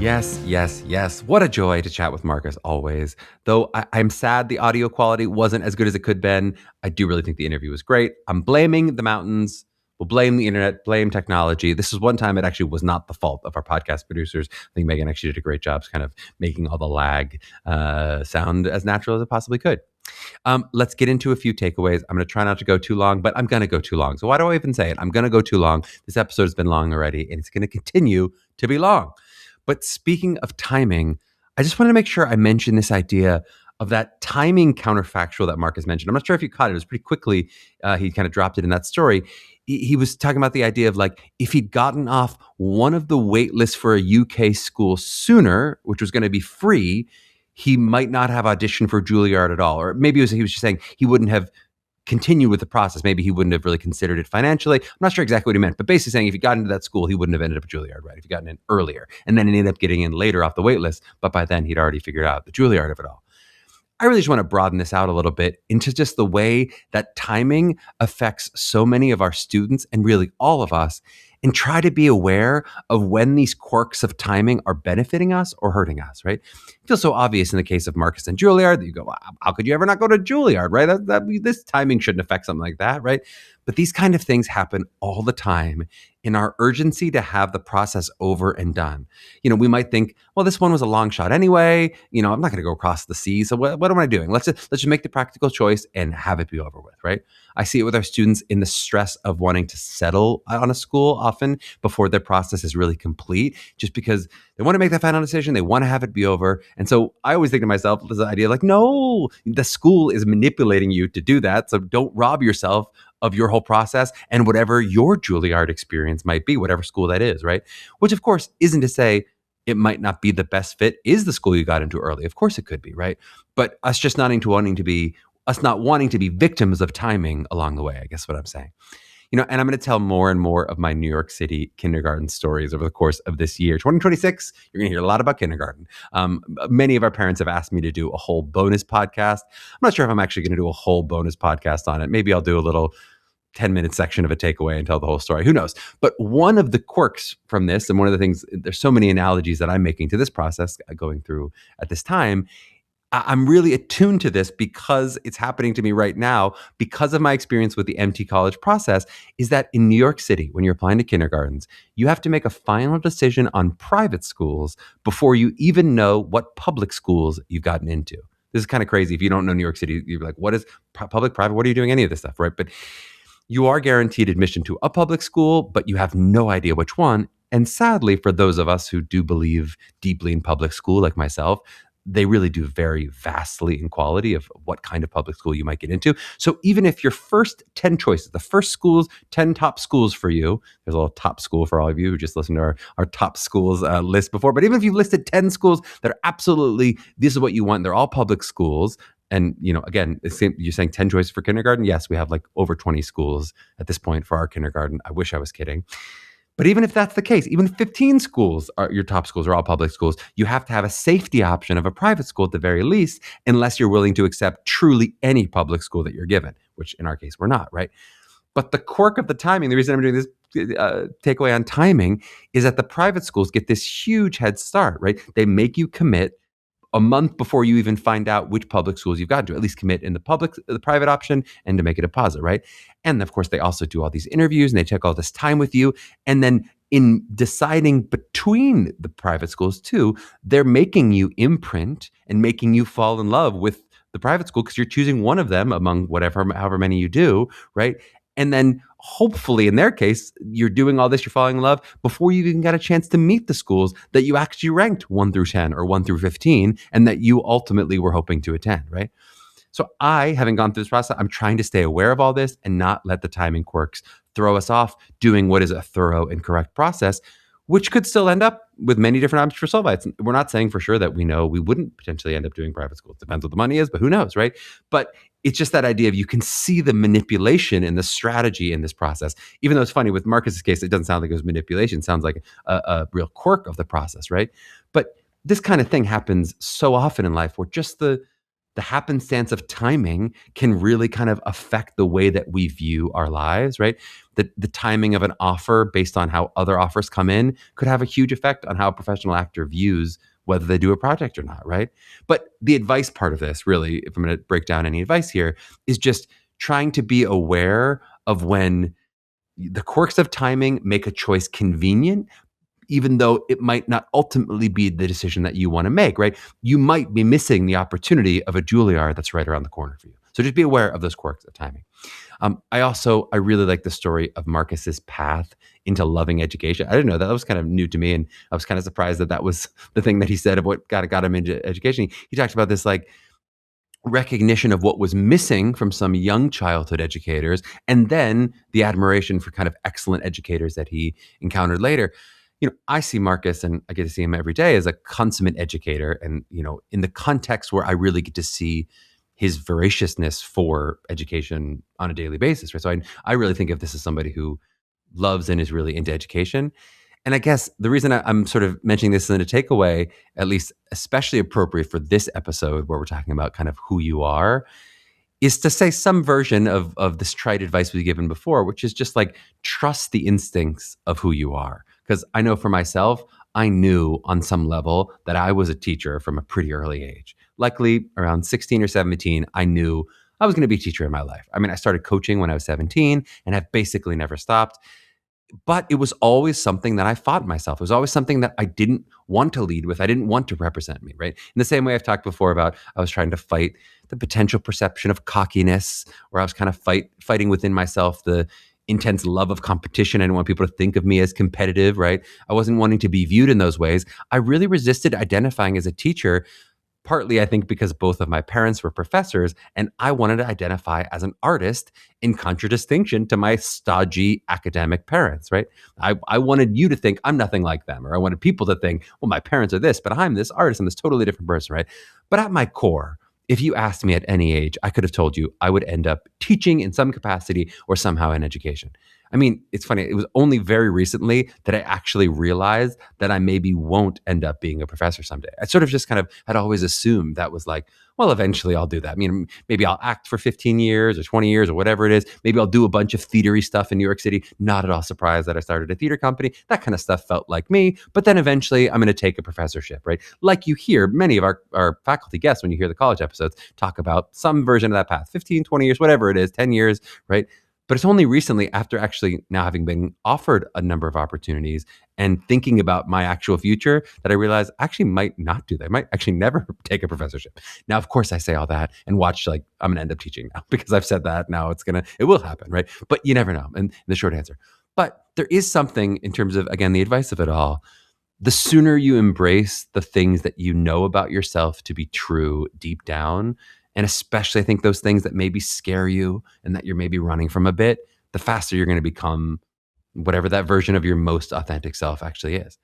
Speaker 1: Yes. What a joy to chat with Marcus always. Though I'm sad the audio quality wasn't as good as it could have been. I do really think the interview was great. I'm blaming the mountains. We'll blame the internet, blame technology. This is one time it actually was not the fault of our podcast producers. I think Meghan actually did a great job kind of making all the lag sound as natural as it possibly could. Let's get into a few takeaways. I'm going to try not to go too long, but I'm going to go too long. So why do I even say it? I'm going to go too long. This episode has been long already, and it's going to continue to be long. But speaking of timing, I just wanted to make sure I mention this idea of that timing counterfactual that Marcus mentioned. I'm not sure if you caught it. It was pretty quickly. He kind of dropped it in that story. He was talking about the idea of like, if he'd gotten off one of the wait lists for a UK school sooner, which was going to be free, he might not have auditioned for Juilliard at all. Or maybe he was just saying he wouldn't have continued with the process. Maybe he wouldn't have really considered it financially. I'm not sure exactly what he meant, but basically saying if he got into that school, he wouldn't have ended up at Juilliard, right? If he gotten in earlier. And then he ended up getting in later off the wait list, but by then he'd already figured out the Juilliard of it all. I really just want to broaden this out a little bit into just the way that timing affects so many of our students and really all of us, and try to be aware of when these quirks of timing are benefiting us or hurting us, right? It feels so obvious in the case of Marcus and Juilliard that you go, how could you ever not go to Juilliard, right? This timing shouldn't affect something like that, right? But these kind of things happen all the time in our urgency to have the process over and done. We might think, well, this one was a long shot anyway. I'm not going to go across the sea. So what am I doing? Let's just make the practical choice and have it be over with, right? I see it with our students in the stress of wanting to settle on a school often before their process is really complete, just because they want to make that final decision. They want to have it be over. And so I always think to myself, there's the idea like, no, the school is manipulating you to do that. So don't rob yourself of your whole process and whatever your Juilliard experience might be, whatever school that is, right? Which of course isn't to say it might not be the best fit is the school you got into early. Of course it could be, right? But us just not wanting to be victims of timing along the way, I guess what I'm saying. And I'm going to tell more and more of my New York City kindergarten stories over the course of this year. 2026, you're going to hear a lot about kindergarten. Many of our parents have asked me to do a whole bonus podcast. I'm not sure if I'm actually going to do a whole bonus podcast on it. Maybe I'll do a little 10-minute section of a takeaway and tell the whole story. Who knows? But one of the quirks from this, and one of the things, there's so many analogies that I'm making to this process going through at this time, I'm really attuned to this because it's happening to me right now because of my experience with the MT College process, is that in New York City, when you're applying to kindergartens, you have to make a final decision on private schools before you even know what public schools you've gotten into. This is kind of crazy. If you don't know New York City, you're like, what is public, private? What are you doing any of this stuff, right? But you are guaranteed admission to a public school, but you have no idea which one. And sadly, for those of us who do believe deeply in public school, like myself, they really do vary vastly in quality of what kind of public school you might get into. So even if your first 10 choices, the first 10 top schools for you, there's a little top school for all of you who just listened to our top schools list before, but even if you've listed 10 schools that are absolutely, this is what you want, they're all public schools. And, again, you're saying 10 choices for kindergarten. Yes, we have like over 20 schools at this point for our kindergarten. I wish I was kidding. But even if that's the case, even 15 schools are your top schools are all public schools, you have to have a safety option of a private school at the very least, unless you're willing to accept truly any public school that you're given, which in our case, we're not, right? But the quirk of the timing, the reason I'm doing this takeaway on timing is that the private schools get this huge head start, right? They make you commit a month before you even find out which public schools you've gotten to, at least commit in the private option and to make a deposit, right? And of course, they also do all these interviews and they take all this time with you. And then in deciding between the private schools too, they're making you imprint and making you fall in love with the private school because you're choosing one of them among however many you do, right? And then hopefully in their case, you're doing all this, you're falling in love before you even got a chance to meet the schools that you actually ranked 1 through 10 or 1 through 15 and that you ultimately were hoping to attend, right? So having gone through this process, I'm trying to stay aware of all this and not let the timing quirks throw us off doing what is a thorough and correct process, which could still end up with many different options for Solvites. We're not saying for sure that we know we wouldn't potentially end up doing private schools. Depends what the money is, but who knows, right? But it's just that idea of you can see the manipulation and the strategy in this process. Even though it's funny, with Marcus's case, it doesn't sound like it was manipulation. It sounds like a real quirk of the process, right? But this kind of thing happens so often in life where just the happenstance of timing can really kind of affect the way that we view our lives, right? The timing of an offer based on how other offers come in could have a huge effect on how a professional actor views whether they do a project or not, right? But the advice part of this, really, if I'm going to break down any advice here, is just trying to be aware of when the quirks of timing make a choice convenient, even though it might not ultimately be the decision that you want to make, right? You might be missing the opportunity of a Juilliard that's right around the corner for you. So just be aware of those quirks of timing. I really like the story of Marcus's path into loving education. I didn't know that. That was kind of new to me. And I was kind of surprised that was the thing that he said of what got him into education. He talked about this like recognition of what was missing from some young childhood educators, and then the admiration for kind of excellent educators that he encountered later. I see Marcus, and I get to see him every day, as a consummate educator. And, in the context where I really get to see his voraciousness for education on a daily basis, right? So I really think of this as somebody who loves and is really into education. And I guess the reason I'm sort of mentioning this in a takeaway, at least especially appropriate for this episode where we're talking about kind of who you are, is to say some version of this trite advice we've given before, which is just like, trust the instincts of who you are. Because I know for myself, I knew on some level that I was a teacher from a pretty early age. Likely around 16 or 17, I knew I was going to be a teacher in my life. I mean, I started coaching when I was 17 and have basically never stopped. But it was always something that I fought myself. It was always something that I didn't want to lead with. I didn't want to represent me, right? In the same way I've talked before about I was trying to fight the potential perception of cockiness, where I was kind of fighting within myself the intense love of competition. I didn't want people to think of me as competitive, right? I wasn't wanting to be viewed in those ways. I really resisted identifying as a teacher, partly, I think, because both of my parents were professors, and I wanted to identify as an artist in contradistinction to my stodgy academic parents, right? I wanted you to think I'm nothing like them, or I wanted people to think, well, my parents are this, but I'm this artist. I'm this totally different person, right? But at my core, if you asked me at any age, I could have told you I would end up teaching in some capacity or somehow in education. I mean, it's funny. It was only very recently that I actually realized that I maybe won't end up being a professor someday. I sort of just kind of had always assumed that was like, well, eventually I'll do that. I mean, maybe I'll act for 15 years or 20 years or whatever it is. Maybe I'll do a bunch of theatery stuff in New York City. Not at all surprised that I started a theater company. That kind of stuff felt like me. But then eventually I'm going to take a professorship, right? Like you hear many of our faculty guests when you hear the college episodes talk about some version of that path, 15, 20 years, whatever it is, 10 years, right? But it's only recently, after actually now having been offered a number of opportunities and thinking about my actual future, that I realized I actually might not do that. I might actually never take a professorship. Now, of course, I say all that and watch like I'm going to end up teaching now because I've said that. Now it will happen, right? But you never know. And the short answer. But there is something in terms of, again, the advice of it all. The sooner you embrace the things that you know about yourself to be true deep down, and especially I think those things that maybe scare you and that you're maybe running from a bit, the faster you're going to become whatever that version of your most authentic self actually is.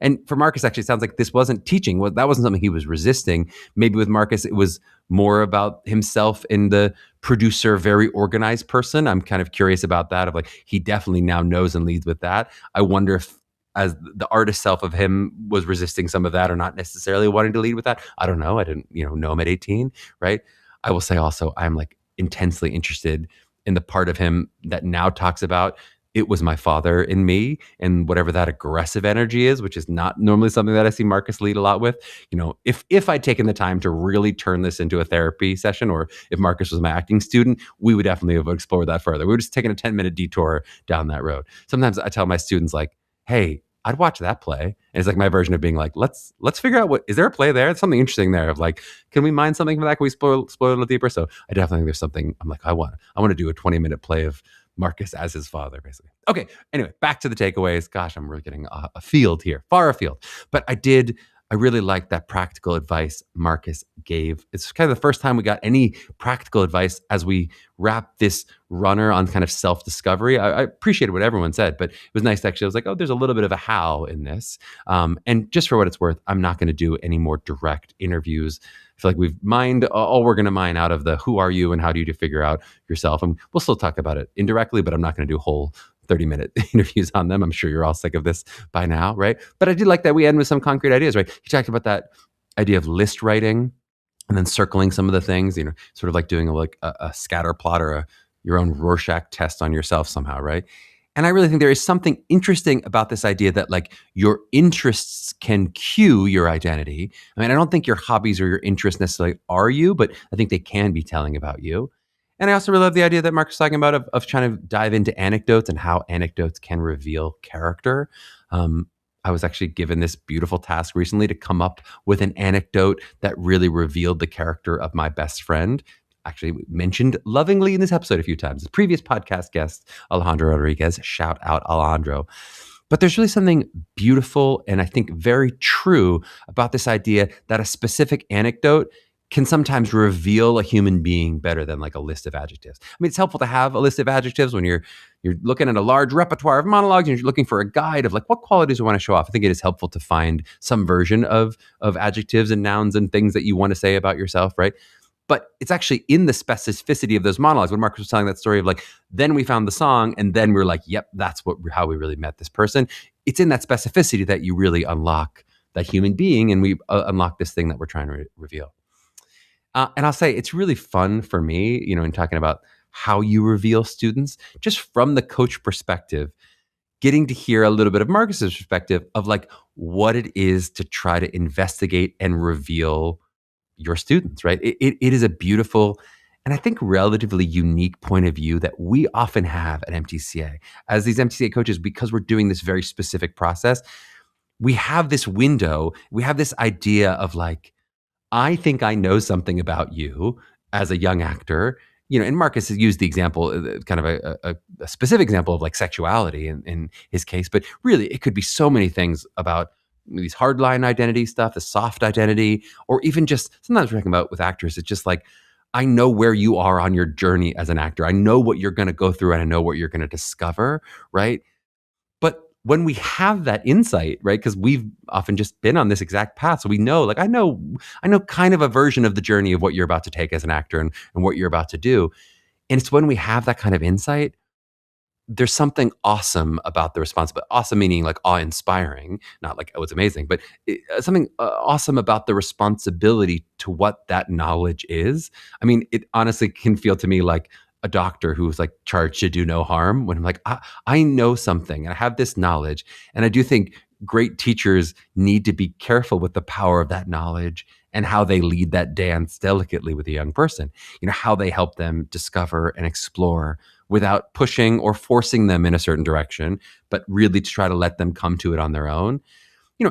Speaker 1: And for Marcus, actually, it sounds like this wasn't teaching. That wasn't something he was resisting. Maybe with Marcus, it was more about himself in the producer, very organized person. I'm kind of curious about that, of like, he definitely now knows and leads with that. I wonder if as the artist self of him was resisting some of that or not necessarily wanting to lead with that. I don't know. I didn't, know him at 18, right? I will say also, I'm like intensely interested in the part of him that now talks about it was my father in me, and whatever that aggressive energy is, which is not normally something that I see Marcus lead a lot with. If I'd taken the time to really turn this into a therapy session, or if Marcus was my acting student, we would definitely have explored that further. We were just taking a 10-minute detour down that road. Sometimes I tell my students, like, hey, I'd watch that play. And it's like my version of being like, let's figure out is there a play there? There's something interesting there of like, can we mine something from that? Can we explore a little deeper? So I definitely think there's something I'm like, I want to do a 20-minute play of Marcus as his father, basically. Okay. Anyway, back to the takeaways. Gosh, I'm really getting a field here, far afield. But I really liked that practical advice Marcus gave. It's kind of the first time we got any practical advice as we wrap this runner on kind of self-discovery. I appreciated what everyone said, but it was nice to actually, I was like, oh, there's a little bit of a how in this. And just for what it's worth, I'm not going to do any more direct interviews. I feel like we've mined all we're going to mine out of the who are you and how do you figure out yourself. And we'll still talk about it indirectly, but I'm not going to do whole 30-minute interviews on them. I'm sure you're all sick of this by now, right? But I did like that we end with some concrete ideas, right? You talked about that idea of list writing and then circling some of the things, sort of like doing a scatter plot or your own Rorschach test on yourself somehow, right? And I really think there is something interesting about this idea that like your interests can cue your identity. I mean, I don't think your hobbies or your interests necessarily are you, but I think they can be telling about you. And I also really love the idea that Mark was talking about of trying to dive into anecdotes and how anecdotes can reveal character. I was actually given this beautiful task recently to come up with an anecdote that really revealed the character of my best friend. Actually mentioned lovingly in this episode a few times. The previous podcast guest, Alejandro Rodriguez, shout out Alejandro. But there's really something beautiful and I think very true about this idea that a specific anecdote can sometimes reveal a human being better than like a list of adjectives. I mean, it's helpful to have a list of adjectives when you're looking at a large repertoire of monologues and you're looking for a guide of like what qualities we want to show off. I think it is helpful to find some version of adjectives and nouns and things that you want to say about yourself, right? But it's actually in the specificity of those monologues. When Marcus was telling that story of like, then we found the song and then we're like, yep, that's how we really met this person. It's in that specificity that you really unlock that human being and we unlock this thing that we're trying to reveal. And I'll say it's really fun for me, in talking about how you reveal students, just from the coach perspective, getting to hear a little bit of Marcus's perspective of like what it is to try to investigate and reveal your students, right? It is a beautiful and I think relatively unique point of view that we often have at MTCA. As these MTCA coaches, because we're doing this very specific process, we have this window, we have this idea of like, I think I know something about you as a young actor, and Marcus has used the example, kind of a specific example of like sexuality in his case, but really it could be so many things about these hardline identity stuff, the soft identity, or even just sometimes we're talking about with actors, it's just like, I know where you are on your journey as an actor. I know what you're going to go through and I know what you're going to discover, right? But when we have that insight, right, because we've often just been on this exact path, so we know, like, I know kind of a version of the journey of what you're about to take as an actor and what you're about to do. And it's when we have that kind of insight, there's something awesome about the responsibility. Awesome meaning like awe-inspiring, not like, oh, it's amazing, but something awesome about the responsibility to what that knowledge is. I mean, it honestly can feel to me like a doctor who's like charged to do no harm, when I'm like, I know something and I have this knowledge. And I do think great teachers need to be careful with the power of that knowledge and how they lead that dance delicately with a young person, how they help them discover and explore without pushing or forcing them in a certain direction, but really to try to let them come to it on their own.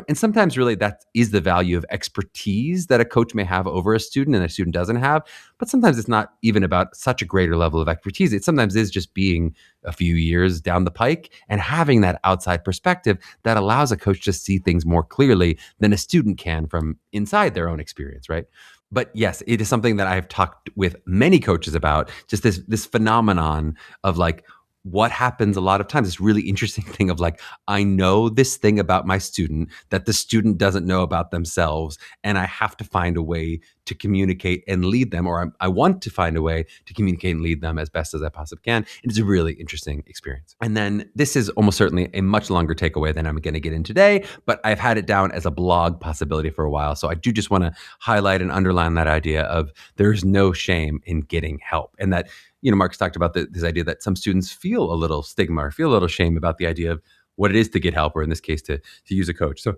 Speaker 1: And sometimes really that is the value of expertise that a coach may have over a student and a student doesn't have. But sometimes it's not even about such a greater level of expertise. It sometimes is just being a few years down the pike and having that outside perspective that allows a coach to see things more clearly than a student can from inside their own experience, right? But yes, it is something that I've talked with many coaches about, just this phenomenon of like, what happens a lot of times, this really interesting thing of like, I know this thing about my student that the student doesn't know about themselves, and I have to find a way to communicate and lead them, or I want to find a way to communicate and lead them as best as I possibly can. It's a really interesting experience. And then this is almost certainly a much longer takeaway than I'm going to get in today, but I've had it down as a blog possibility for a while. So I do just want to highlight and underline that idea of there's no shame in getting help, and that Marcus talked about this idea that some students feel a little stigma or feel a little shame about the idea of what it is to get help, or in this case, to use a coach. So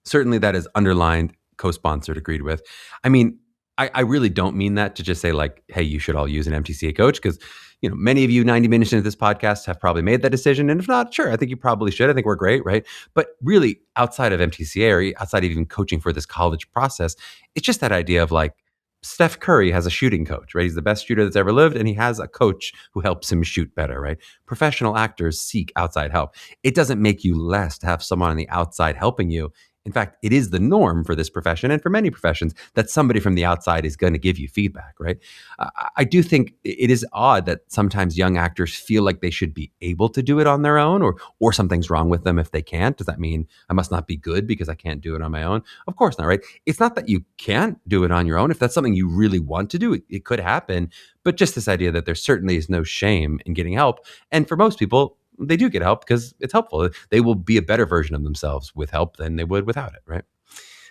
Speaker 1: certainly that is underlined, co-sponsored, agreed with. I mean, I really don't mean that to just say like, hey, you should all use an MTCA coach, because many of you 90 minutes into this podcast have probably made that decision. And if not, sure, I think you probably should. I think we're great, right? But really, outside of MTCA or outside of even coaching for this college process, it's just that idea of like, Steph Curry has a shooting coach, right? He's the best shooter that's ever lived, and he has a coach who helps him shoot better, right? Professional actors seek outside help. It doesn't make you less to have someone on the outside helping you. In fact, it is the norm for this profession and for many professions that somebody from the outside is going to give you feedback, right? I do think it is odd that sometimes young actors feel like they should be able to do it on their own, or something's wrong with them if they can't. Does that mean I must not be good because I can't do it on my own? Of course not, right? It's not that you can't do it on your own. If that's something you really want to do, it could happen. But just this idea that there certainly is no shame in getting help. And for most people, they do get help because it's helpful. They will be a better version of themselves with help than they would without it, right?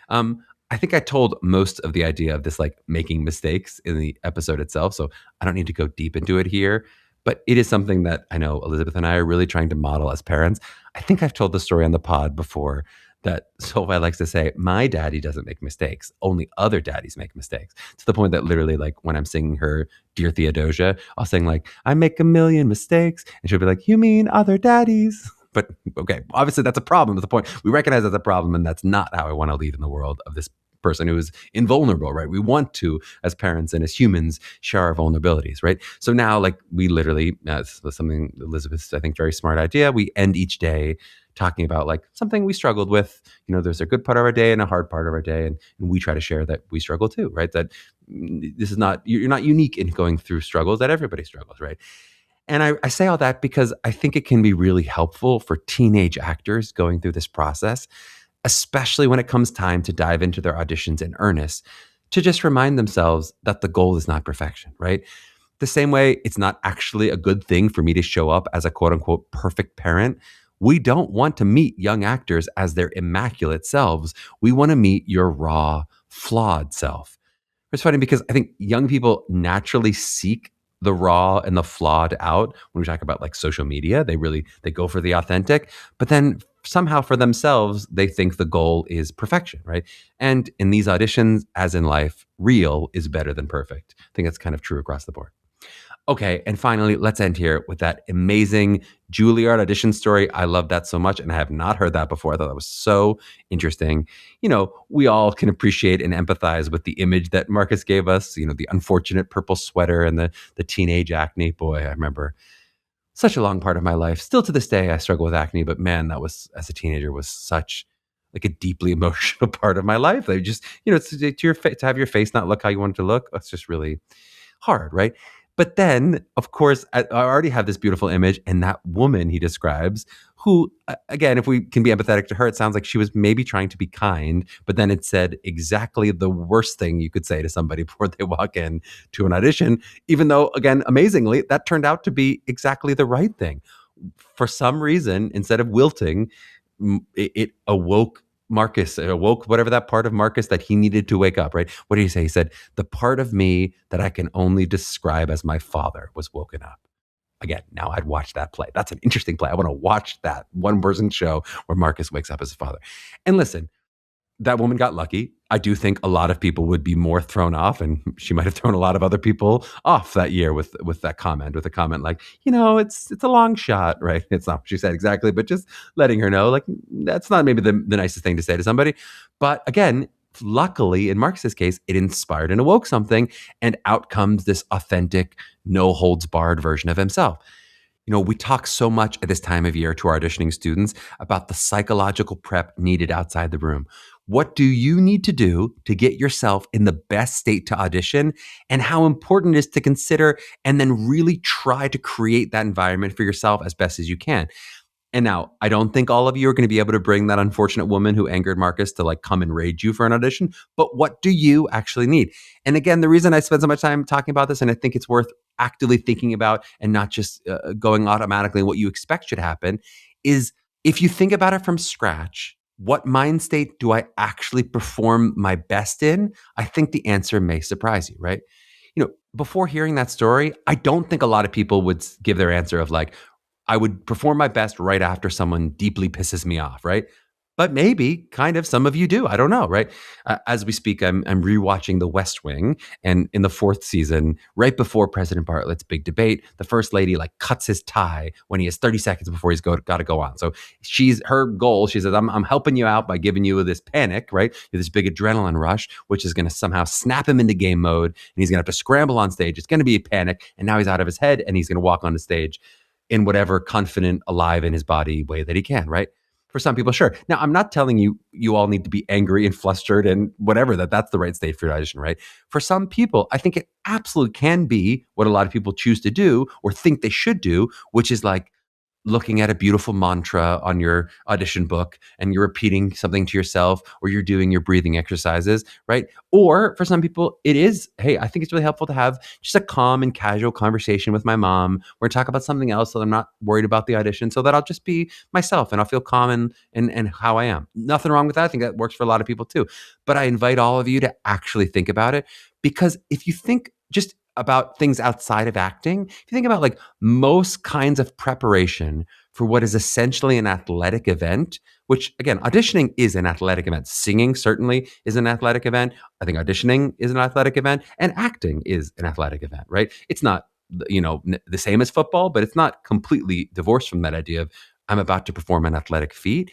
Speaker 1: I think I told most of the idea of this like making mistakes in the episode itself, so I don't need to go deep into it here. But it is something that I know Elizabeth and I are really trying to model as parents. I think I've told the story on the pod before that Sophie likes to say, my daddy doesn't make mistakes. Only other daddies make mistakes. To the point that literally, like when I'm singing her Dear Theodosia, I'll sing like, I make a million mistakes. And she'll be like, you mean other daddies? But okay, obviously that's a problem at the point. We recognize that's a problem, and that's not how I want to lead in the world of this person who is invulnerable, right? We want to, as parents and as humans, share our vulnerabilities, right? So now, like, we literally, this was something Elizabeth's, I think, very smart idea. We end each day talking about like something we struggled with. There's a good part of our day and a hard part of our day, and we try to share that we struggle too, right? That this is not, you're not unique in going through struggles, that everybody struggles, right? And I say all that because I think it can be really helpful for teenage actors going through this process, especially when it comes time to dive into their auditions in earnest, to just remind themselves that the goal is not perfection, right? The same way it's not actually a good thing for me to show up as a quote unquote perfect parent. We don't want to meet young actors as their immaculate selves. We want to meet your raw, flawed self. It's funny because I think young people naturally seek the raw and the flawed out when we talk about like social media. They go for the authentic, but then somehow for themselves, they think the goal is perfection, right? And in these auditions, as in life, real is better than perfect. I think that's kind of true across the board. Okay, and finally, let's end here with that amazing Juilliard audition story. I love that so much, and I have not heard that before. I thought that was so interesting. We all can appreciate and empathize with the image that Marcus gave us, the unfortunate purple sweater and the teenage acne. Boy, I remember such a long part of my life. Still to this day, I struggle with acne, but man, that was, as a teenager, was such like a deeply emotional part of my life. They just, to have your face not look how you want it to look, that's just really hard, right? But then, of course, I already have this beautiful image, and that woman he describes, who, again, if we can be empathetic to her, it sounds like she was maybe trying to be kind, but then it said exactly the worst thing you could say to somebody before they walk in to an audition, even though, again, amazingly, that turned out to be exactly the right thing. For some reason, instead of wilting, it awoke Marcus, awoke whatever that part of Marcus that he needed to wake up, right? What did he say? He said, the part of me that I can only describe as my father was woken up. Again, now I'd watch that play. That's an interesting play. I want to watch that one-person show where Marcus wakes up as a father. And listen, that woman got lucky. I do think a lot of people would be more thrown off, and she might have thrown a lot of other people off that year with that comment, with a comment like, it's a long shot, right? It's not what she said exactly, but just letting her know, like, that's not maybe the nicest thing to say to somebody. But again, luckily, in Marcus's case, it inspired and awoke something, and out comes this authentic, no holds barred version of himself. We talk so much at this time of year to our auditioning students about the psychological prep needed outside the room. What do you need to do to get yourself in the best state to audition, and how important it is to consider and then really try to create that environment for yourself as best as you can. And now, I don't think all of you are going to be able to bring that unfortunate woman who angered Marcus to like come and raid you for an audition, but what do you actually need? And again, the reason I spend so much time talking about this, and I think it's worth actively thinking about and not just going automatically what you expect should happen, is if you think about it from scratch, what mind state do I actually perform my best in? I think the answer may surprise you, right? before hearing that story, I don't think a lot of people would give their answer of like, I would perform my best right after someone deeply pisses me off, right? But maybe kind of some of you do. I don't know, right? As we speak, I'm rewatching The West Wing, and in the fourth season, right before President Bartlett's big debate, the first lady like cuts his tie when he has 30 seconds before he's got to go on. So her goal. She says, "I'm helping you out by giving you this panic, right? This big adrenaline rush, which is going to somehow snap him into game mode, and he's going to have to scramble on stage. It's going to be a panic, and now he's out of his head, and he's going to walk on the stage in whatever confident, alive in his body way that he can, right?" For some people, sure. Now, I'm not telling you all need to be angry and flustered and whatever, that's the right state for your audition, right? For some people, I think it absolutely can be what a lot of people choose to do or think they should do, which is like looking at a beautiful mantra on your audition book and you're repeating something to yourself, or you're doing your breathing exercises, right? Or for some people, it is, hey, I think it's really helpful to have just a calm and casual conversation with my mom. We're going to talk about something else so that I'm not worried about the audition, so that I'll just be myself and I'll feel calm and how I am. Nothing wrong with that. I think that works for a lot of people too. But I invite all of you to actually think about it, because if you think just about things outside of acting, if you think about like most kinds of preparation for what is essentially an athletic event, which again, auditioning is an athletic event. Singing certainly is an athletic event. I think auditioning is an athletic event, and acting is an athletic event, right? It's not, the same as football, but it's not completely divorced from that idea of I'm about to perform an athletic feat.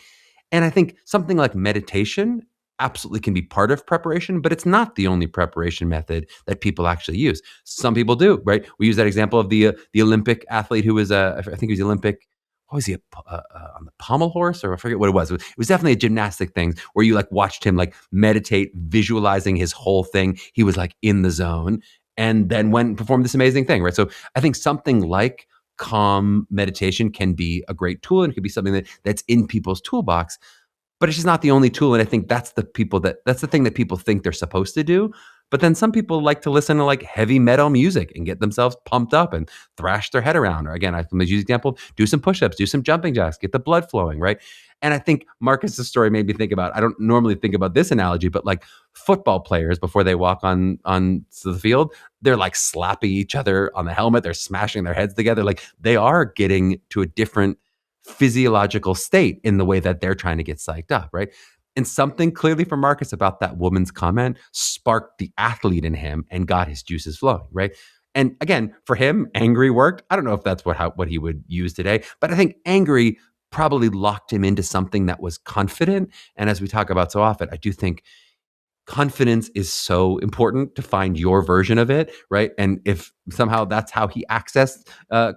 Speaker 1: And I think something like meditation absolutely can be part of preparation, but it's not the only preparation method that people actually use. Some people do, right? We use that example of the Olympic athlete who was, I think he was Olympic. What was he, on the pommel horse, or I forget what it was. It was definitely a gymnastic thing where you like watched him like meditate, visualizing his whole thing. He was like in the zone, and then went and performed this amazing thing, right? So I think something like calm meditation can be a great tool, and it could be something that's in people's toolbox. But it's just not the only tool. And I think that's the thing that people think they're supposed to do. But then some people like to listen to like heavy metal music and get themselves pumped up and thrash their head around. Or again, I can use example, do some push-ups, do some jumping jacks, get the blood flowing, right? And I think Marcus's story made me think about, I don't normally think about this analogy, but like football players before they walk on to the field, they're like slapping each other on the helmet. They're smashing their heads together. Like they are getting to a different physiological state in the way that they're trying to get psyched up, right? And something clearly from Marcus about that woman's comment sparked the athlete in him and got his juices flowing, right? And again, for him, angry worked. I don't know if that's what he would use today, but I think angry probably locked him into something that was confident. And as we talk about so often, I do think confidence is so important to find your version of it, right? And if somehow that's how he accessed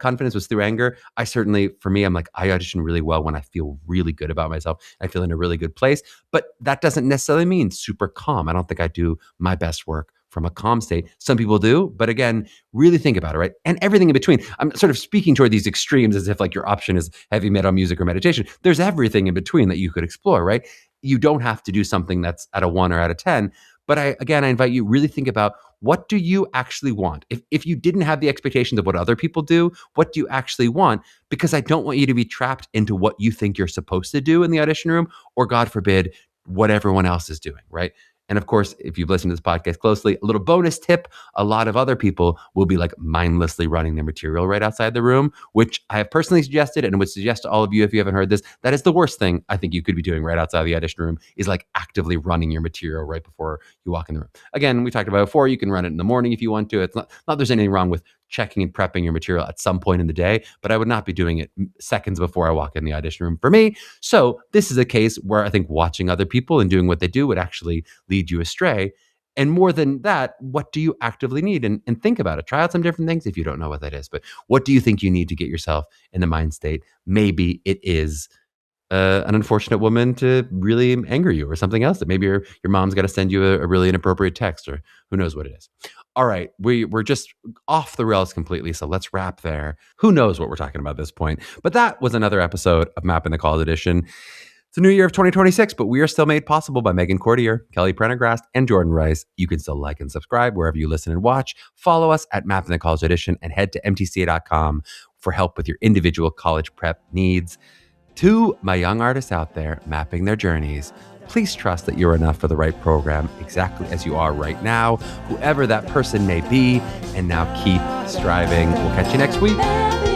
Speaker 1: confidence was through anger, I certainly, for me, I'm like, I audition really well when I feel really good about myself. I feel in a really good place, but that doesn't necessarily mean super calm. I don't think I do my best work from a calm state. Some people do, but again, really think about it, right? And everything in between. I'm sort of speaking toward these extremes as if like your option is heavy metal music or meditation. There's everything in between that you could explore, right? You don't have to do something that's at a 1 or at a 10. But I invite you really think about, what do you actually want? If you didn't have the expectations of what other people do, what do you actually want? Because I don't want you to be trapped into what you think you're supposed to do in the audition room, or God forbid, what everyone else is doing, right? And of course, if you've listened to this podcast closely, a little bonus tip, a lot of other people will be like mindlessly running their material right outside the room, which I have personally suggested and would suggest to all of you, if you haven't heard this, that is the worst thing I think you could be doing right outside the audition room, is like actively running your material right before you walk in the room. Again, we talked about it before, you can run it in the morning if you want to. It's not there's anything wrong with checking and prepping your material at some point in the day, but I would not be doing it seconds before I walk in the audition room for me. So this is a case where I think watching other people and doing what they do would actually lead you astray. And more than that, what do you actively need? And think about it. Try out some different things if you don't know what that is. But what do you think you need to get yourself in the mind state? Maybe it is an unfortunate woman to really anger you, or something else that maybe your mom's got to send you a really inappropriate text, or who knows what it is. All right, we're just off the rails completely, so let's wrap there. Who knows what we're talking about at this point? But that was another episode of Mapping the College Audition. It's a new year of 2026, but we are still made possible by Meghan Cordier, Kelly Prendergast, and Jordan Rice. You can still like and subscribe wherever you listen and watch. Follow us at Mapping the College Audition, and head to MTCA.com for help with your individual college prep needs. To my young artists out there mapping their journeys, please trust that you're enough for the right program exactly as you are right now, whoever that person may be, and now keep striving. We'll catch you next week.